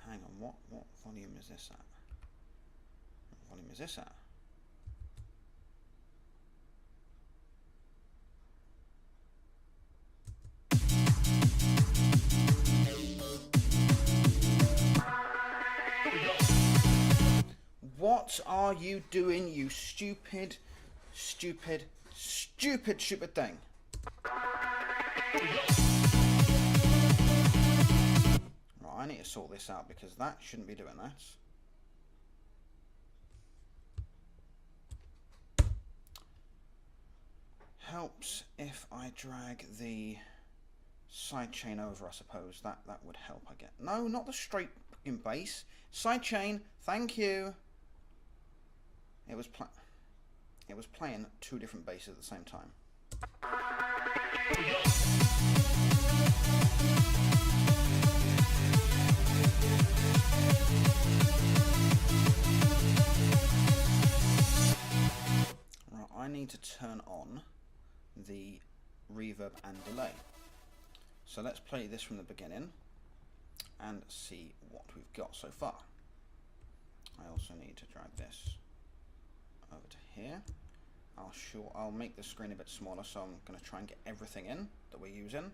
Hang on, what volume is this at? What volume is this at? What are you doing, you stupid, stupid, stupid, stupid thing? Right, I need to sort this out because that shouldn't be doing that. Helps if I drag the sidechain over, I suppose. That would help, I get. No, not the straight fucking bass. Sidechain, thank you. It was playing 2 different basses at the same time. Right, I need to turn on the reverb and delay. So let's play this from the beginning and see what we've got so far. I also need to drag this over to here. I'll make the screen a bit smaller, so I'm going to try and get everything in that we're using.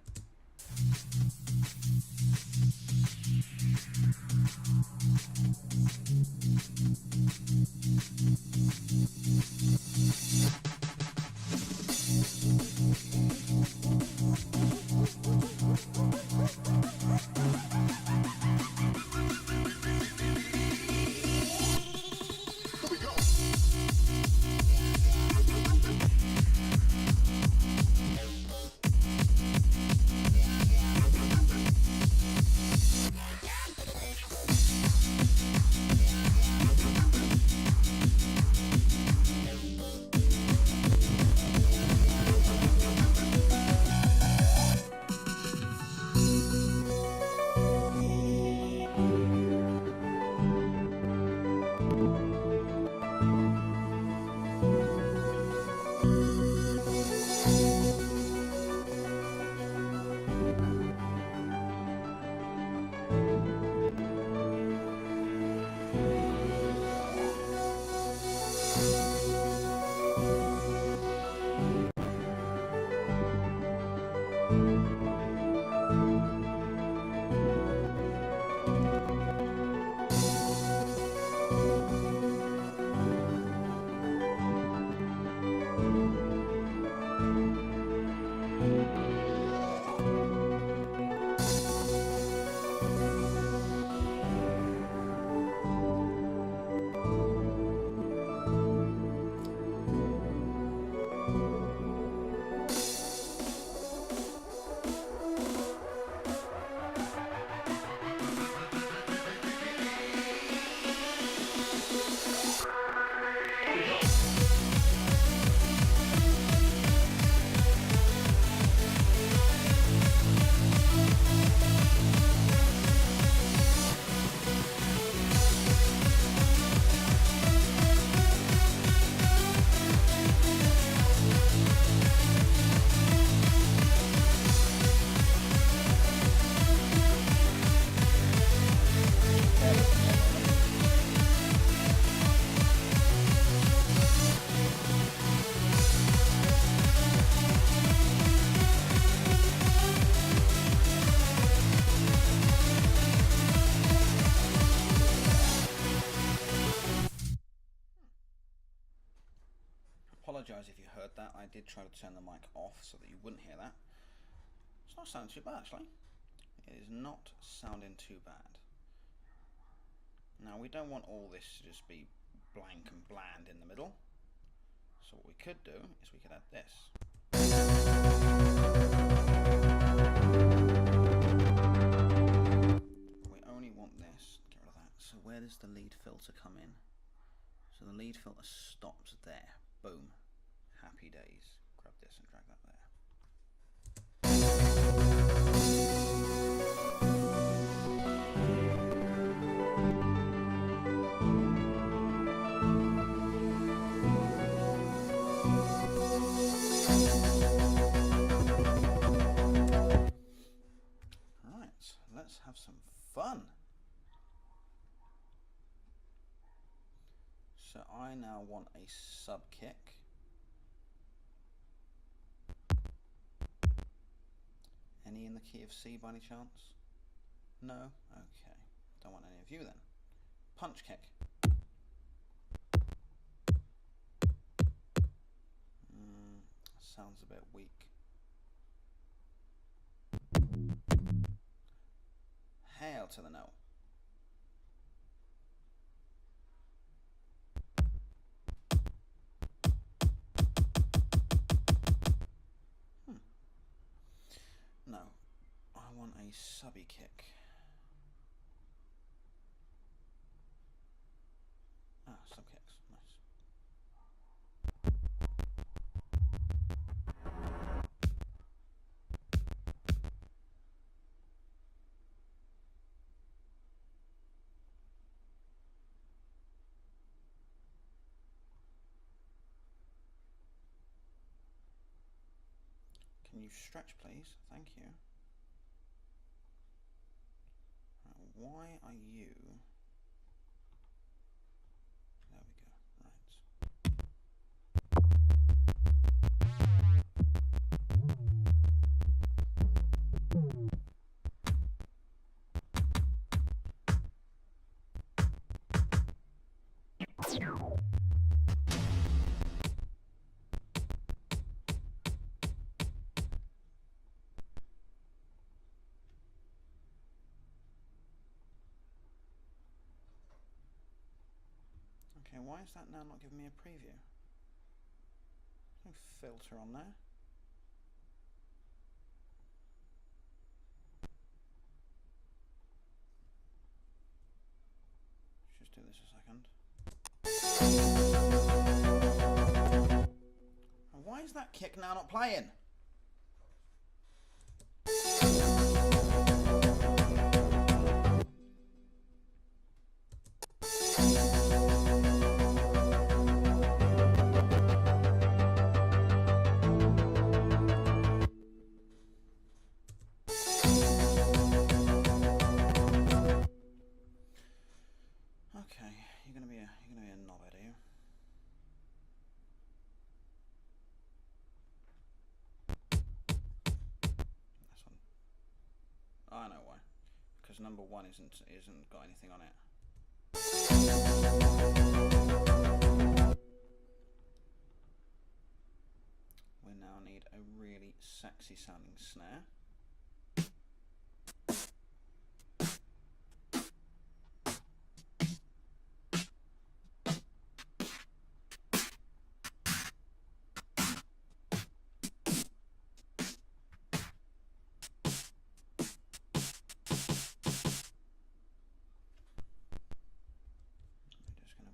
Apologise if you heard that. I did try to turn the mic off so that you wouldn't hear that. It's not sounding too bad, actually. It is not sounding too bad. Now, we don't want all this to just be blank and bland in the middle. So what we could do is we could add this. We only want this. Get rid of that. So where does the lead filter come in? So the lead filter stops there. Boom. Happy days. Grab this and drag that there. Right, let's have some fun. So I now want a sub kick. Any in the key of C by any chance? No? Okay. Don't want any of you then. Punch kick. Sounds a bit weak. Hail to the no. No, I want a subby kick. Ah, sub kicks, nice. Can you stretch, please? Thank you. why are you... There we go, right. Okay, why is that now not giving me a preview? There's no filter on there. Let's just do this a second. And why is that kick now not playing? Okay, you're gonna be a knobhead, are you? This one. Oh, I know why. Because number 1 isn't got anything on it. We now need a really sexy sounding snare.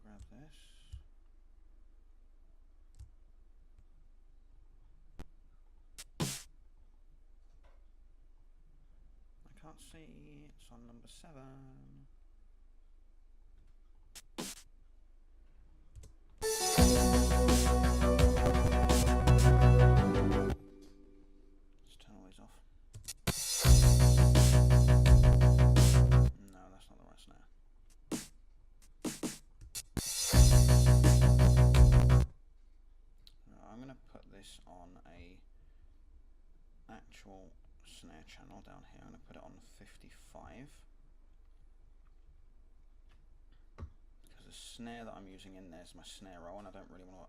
Grab this. I can't see, it's on number 7. Let's turn all these off. No, that's not the right snare. I'm going to put this on a actual snare channel down here. I'm going to put it on 55 because the snare that I'm using in there is my snare roll, and I don't really want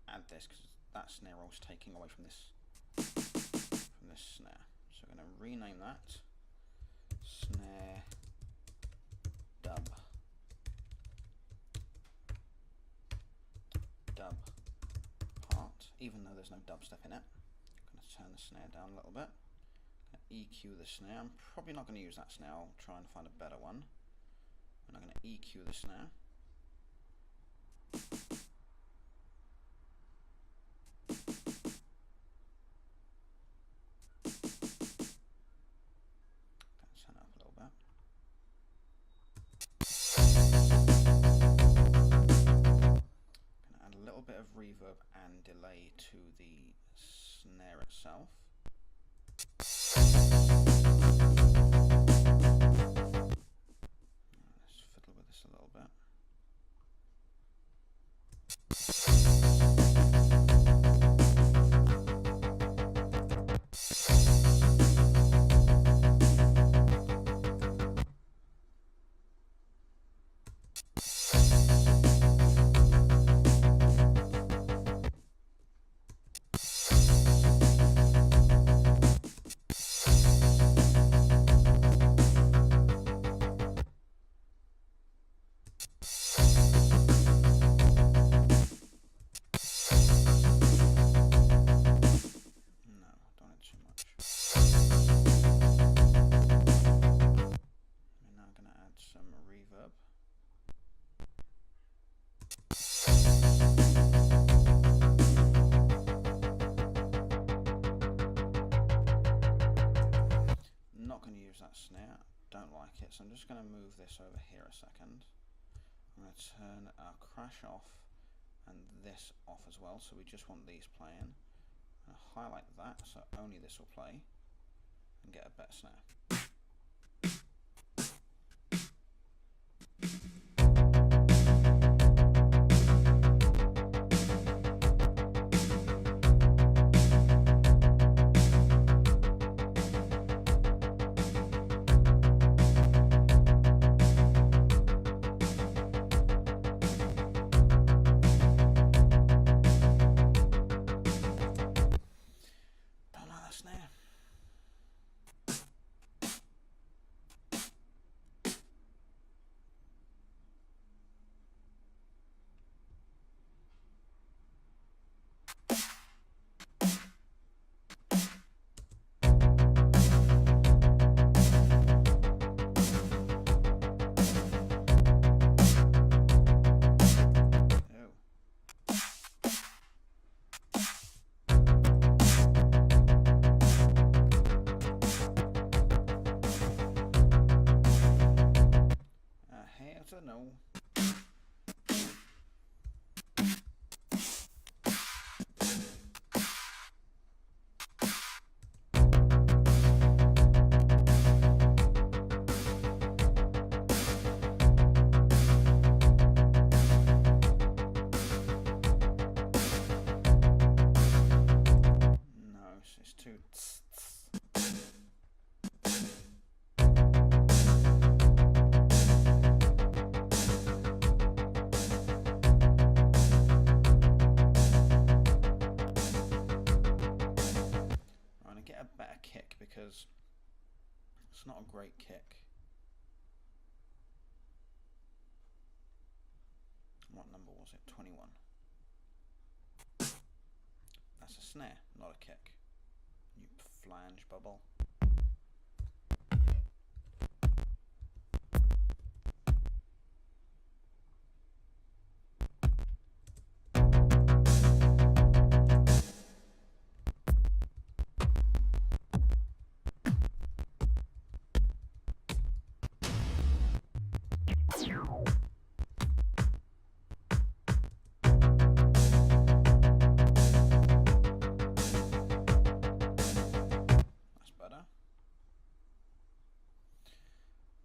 to add this because that snare roll is taking away from this snare. So I'm going to rename that snare dub part, even though there's no dubstep in it. I'm going to turn the snare down a little bit. EQ the snare. I'm probably not going to use that snare. I'll try and find a better one. And I'm going to EQ the snare. Turn it up a little bit. Add a little bit of reverb and delay to the snare itself. Let's fiddle with this a little bit. Some reverb. Not going to use that snare, don't like it, so I'm just going to move this over here a second. I'm going to turn our crash off and this off as well, so we just want these playing. I'm going to highlight that so only this will play and get a better snare. No. No, it's too. Get a better kick because it's not a great kick. What number was it? 21. That's a snare, not a kick. You flange bubble.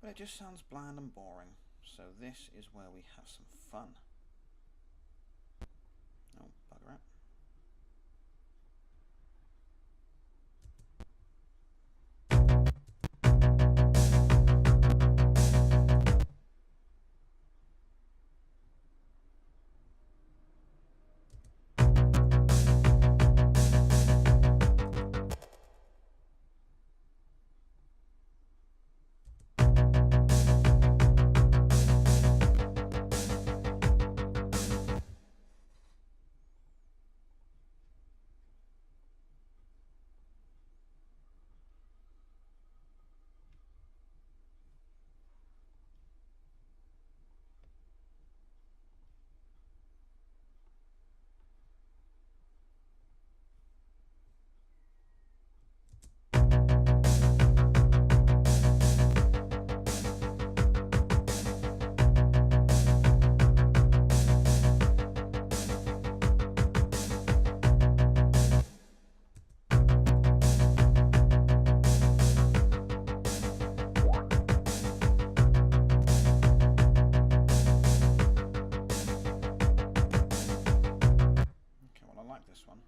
But it just sounds bland and boring, so this is where we have some fun. Oh, bugger it. This one.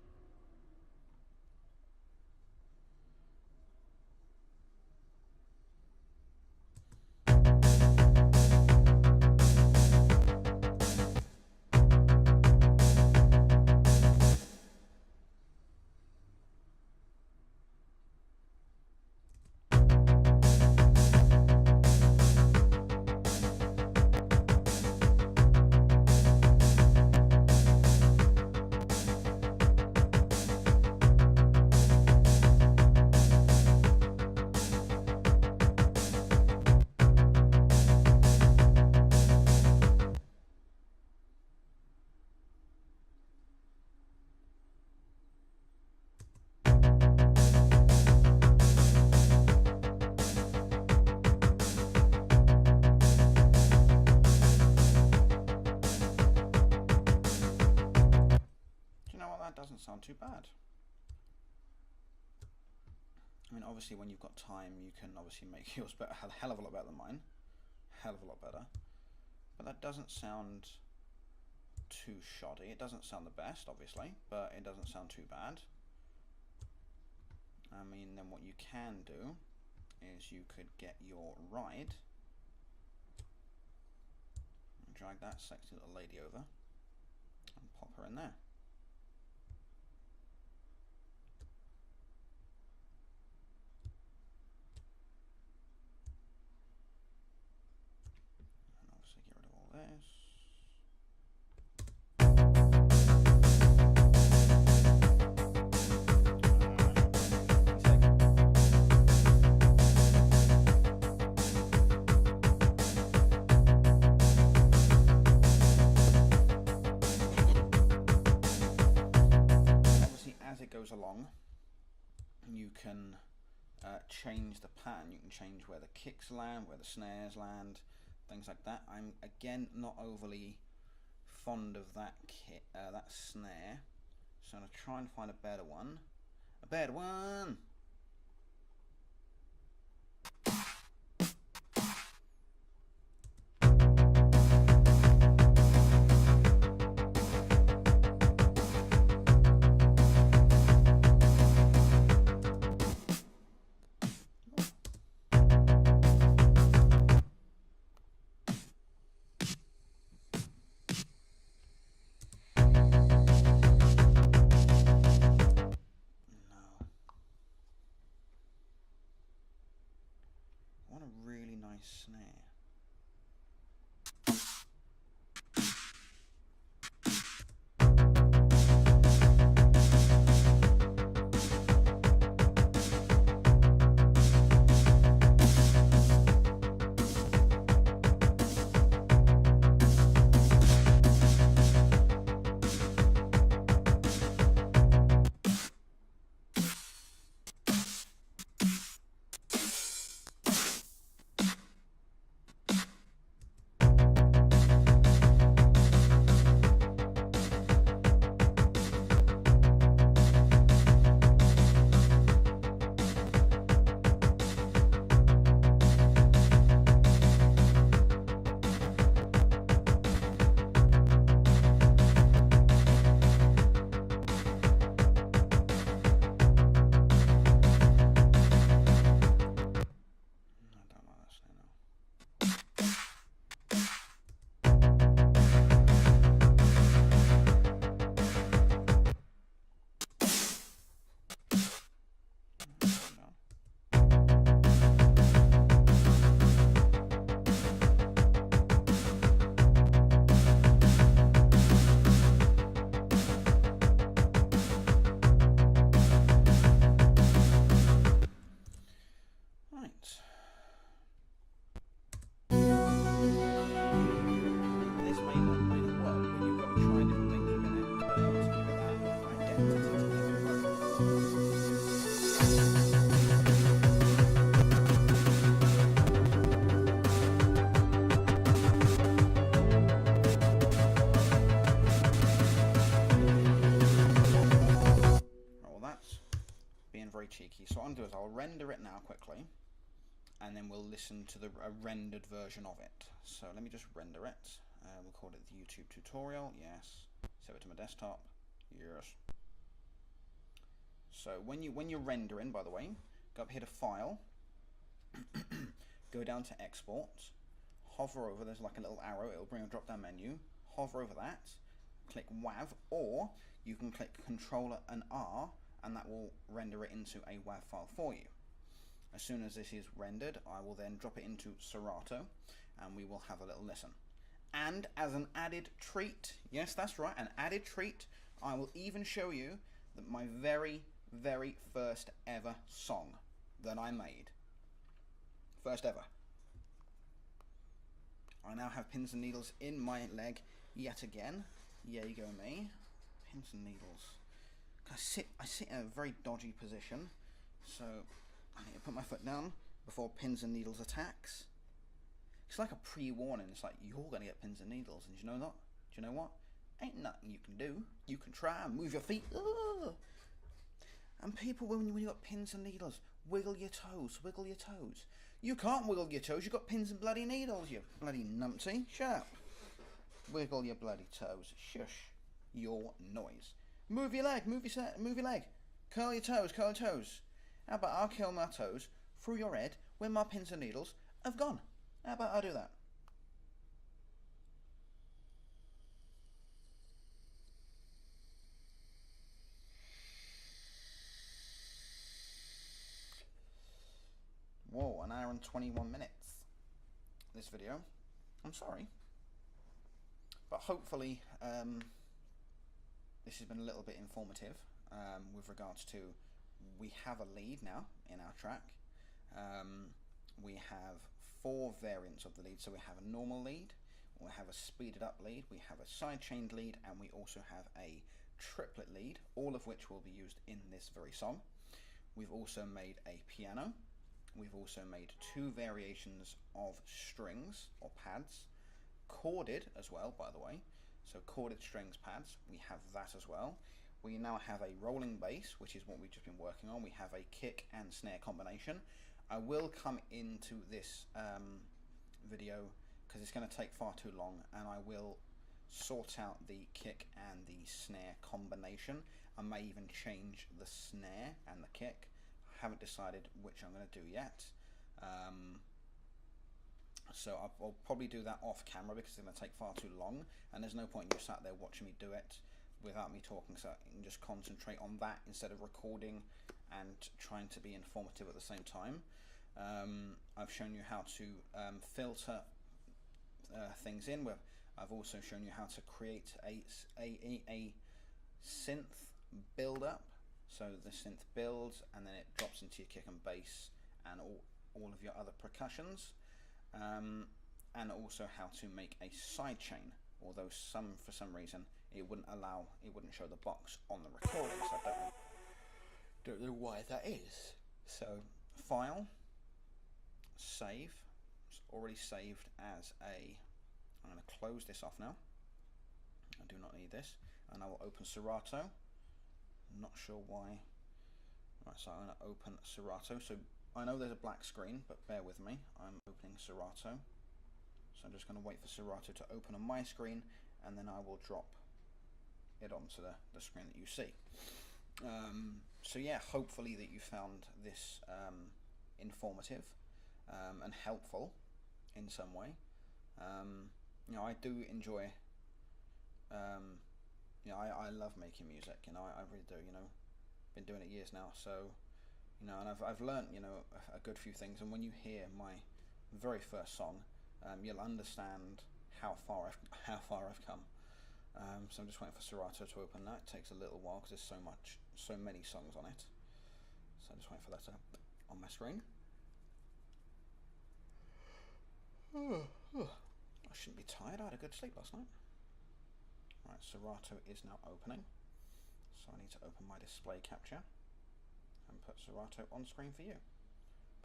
Doesn't sound too bad. I mean, obviously when you've got time you can obviously make yours better, a hell of a lot better than mine. Hell of a lot better. But that doesn't sound too shoddy. It doesn't sound the best, obviously, but it doesn't sound too bad. I mean, then what you can do is you could get your ride and drag that sexy little lady over and pop her in there. And obviously get rid of all this. Goes along, you can change the pattern. You can change where the kicks land, where the snares land, things like that. I'm again not overly fond of that that snare, so I'm gonna try and find a better one. A better one. Snare. Very cheeky. So what I'll do is I'll render it now quickly, and then we'll listen to a rendered version of it. So let me just render it. We'll call it the YouTube tutorial. Yes. Save it to my desktop. Yes. So when you're rendering, by the way, go up here to File, go down to Export, hover over. There's like a little arrow. It'll bring a drop-down menu. Hover over that. Click WAV, or you can click Controller and R, and that will render it into a WAV file for you. As soon as this is rendered, I will then drop it into Serato, and we will have a little listen. And as an added treat, yes, that's right, an added treat, I will even show you that my very, very first ever song that I made. First ever. I now have pins and needles in my leg yet again. Yeah, you go me. Pins and needles. I sit in a very dodgy position, so I need to put my foot down before pins and needles attacks. It's like a pre-warning. It's like, you're gonna get pins and needles, and you know that? Do you know what? Ain't nothing you can do. You can try and move your feet. Ugh. And people, when you got pins and needles, wiggle your toes, wiggle your toes. You can't wiggle your toes. You got pins and bloody needles, you bloody numpty. Shut up. Wiggle your bloody toes. Shush your noise. Move your leg, move your leg. Curl your toes, curl your toes. How about I'll curl my toes through your head when my pins and needles have gone? How about I do that? Whoa, an hour and 21 minutes. This video. I'm sorry. But hopefully this has been a little bit informative with regards to, we have a lead now in our track. We have 4 variants of the lead. So we have a normal lead, we have a speeded up lead, we have a side-chained lead, and we also have a triplet lead, all of which will be used in this very song. We've also made a piano. We've also made 2 variations of strings or pads, corded as well, by the way. So corded strings pads, we have that as well. We now have a rolling bass, which is what we've just been working on. We have a kick and snare combination. I will come into this video because it's going to take far too long, and I will sort out the kick and the snare combination. I may even change the snare and the kick. I haven't decided which I'm going to do yet. So I'll probably do that off camera because it's going to take far too long, and there's no point in you sat there watching me do it without me talking, so I can just concentrate on that instead of recording and trying to be informative at the same time. I've shown you how to filter things in. I've also shown you how to create a synth build-up. So the synth builds and then it drops into your kick and bass and all of your other percussions. And also how to make a side chain, although for some reason it wouldn't show the box on the recording, so I don't know why that is. So file, save. It's already saved as I'm going to close this off now. I do not need this, and I will open Serato. I'm not sure why. Right, so I'm going to open Serato. So I know there's a black screen, but bear with me. I'm opening Serato. So I'm just going to wait for Serato to open on my screen, and then I will drop it onto the screen that you see. So yeah, hopefully that you found this informative and helpful in some way. You know, I do enjoy, you know, I love making music, you know, I really do, you know, been doing it years now, so, you know, and I've learnt, you know, a good few things, and when you hear my very first song, you'll understand how far I've come. So I'm just waiting for Serato to open that. It takes a little while because there's so many songs on it. So I'm just waiting for that to on my screen. I shouldn't be tired. I had a good sleep last night. Right, Serato is now opening. So I need to open my display capture and put Serato on screen for you.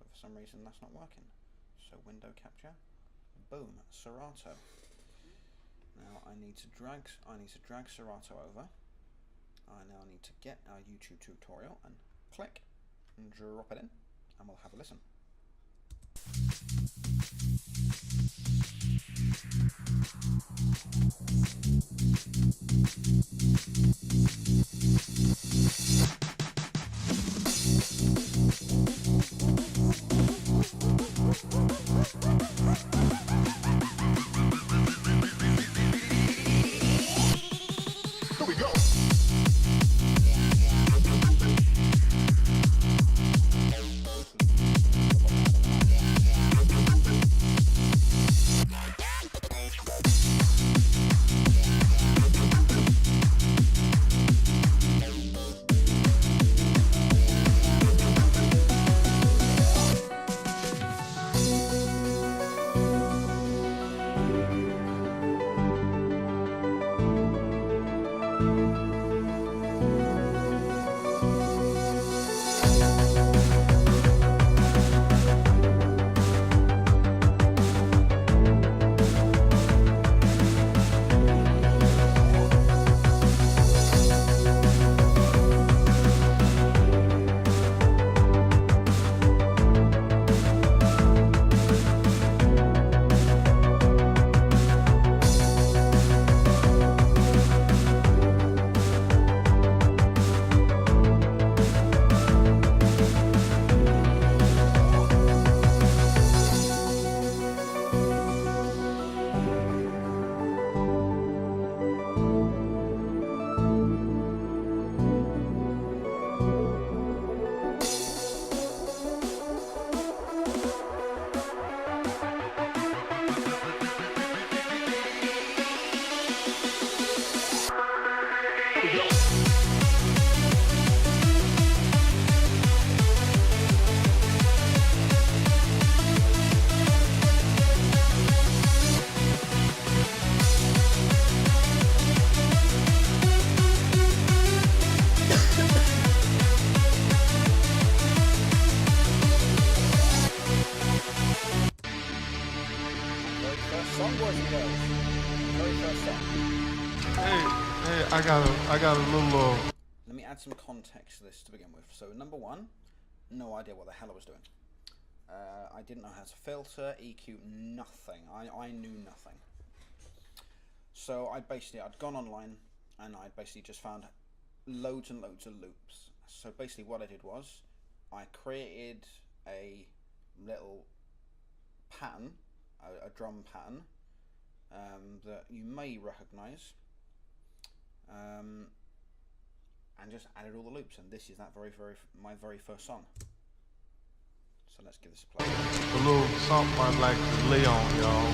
But for some reason that's not working. So window capture, boom, Serato. Now I need to drag Serato over. I now need to get our YouTube tutorial and click and drop it in, and we'll have a listen. Here we go. Hey, I got a little. Let me add some context to this to begin with. So, number one, no idea what the hell I was doing. I didn't know how to filter, EQ, nothing. I knew nothing. So I'd gone online and I basically just found loads and loads of loops. So basically what I did was I created a little pattern, a drum pattern that you may recognize, and just added all the loops, and this is my very first song. So let's give this a play. A little something I'd like to lay on, y'all.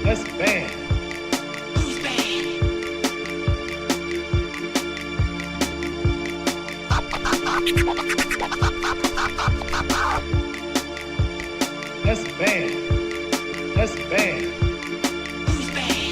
That's bad. Who's bad? That's bad. That's bad. Who's bad?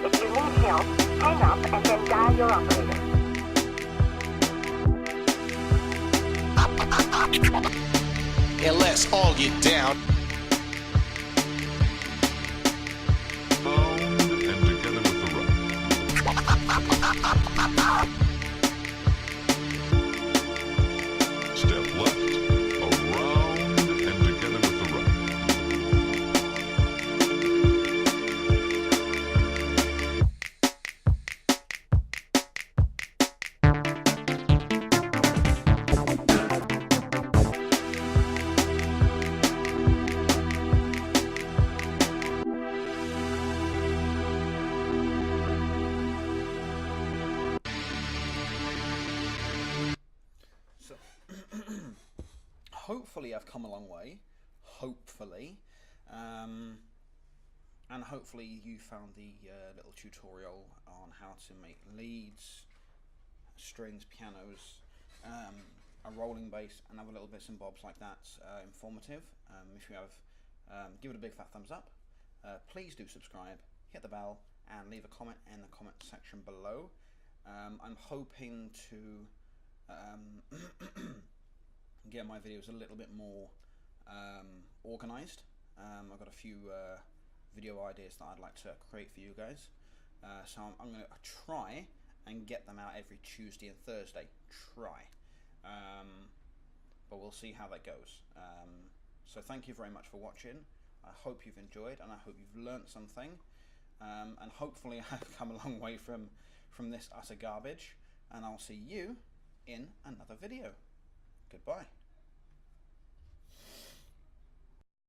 If you need help, hang up and then dial your operator. And let's all get down. Bound and together with the right. Step left, around and together with the right. So, hopefully I've come a long way, hopefully, and hopefully you found the little tutorial on how to make leads, strings, pianos, a rolling bass, and other little bits and bobs like that informative. If you have, give it a big fat thumbs up. Please do subscribe, hit the bell, and leave a comment in the comment section below. I'm hoping to get my videos a little bit more organized. I've got a few video ideas that I'd like to create for you guys, so I'm going to try and get them out every Tuesday and Thursday. But we'll see how that goes. So thank you very much for watching. I hope you've enjoyed, and I hope you've learnt something, and hopefully I've come a long way from this utter garbage, and I'll see you in another video. Goodbye.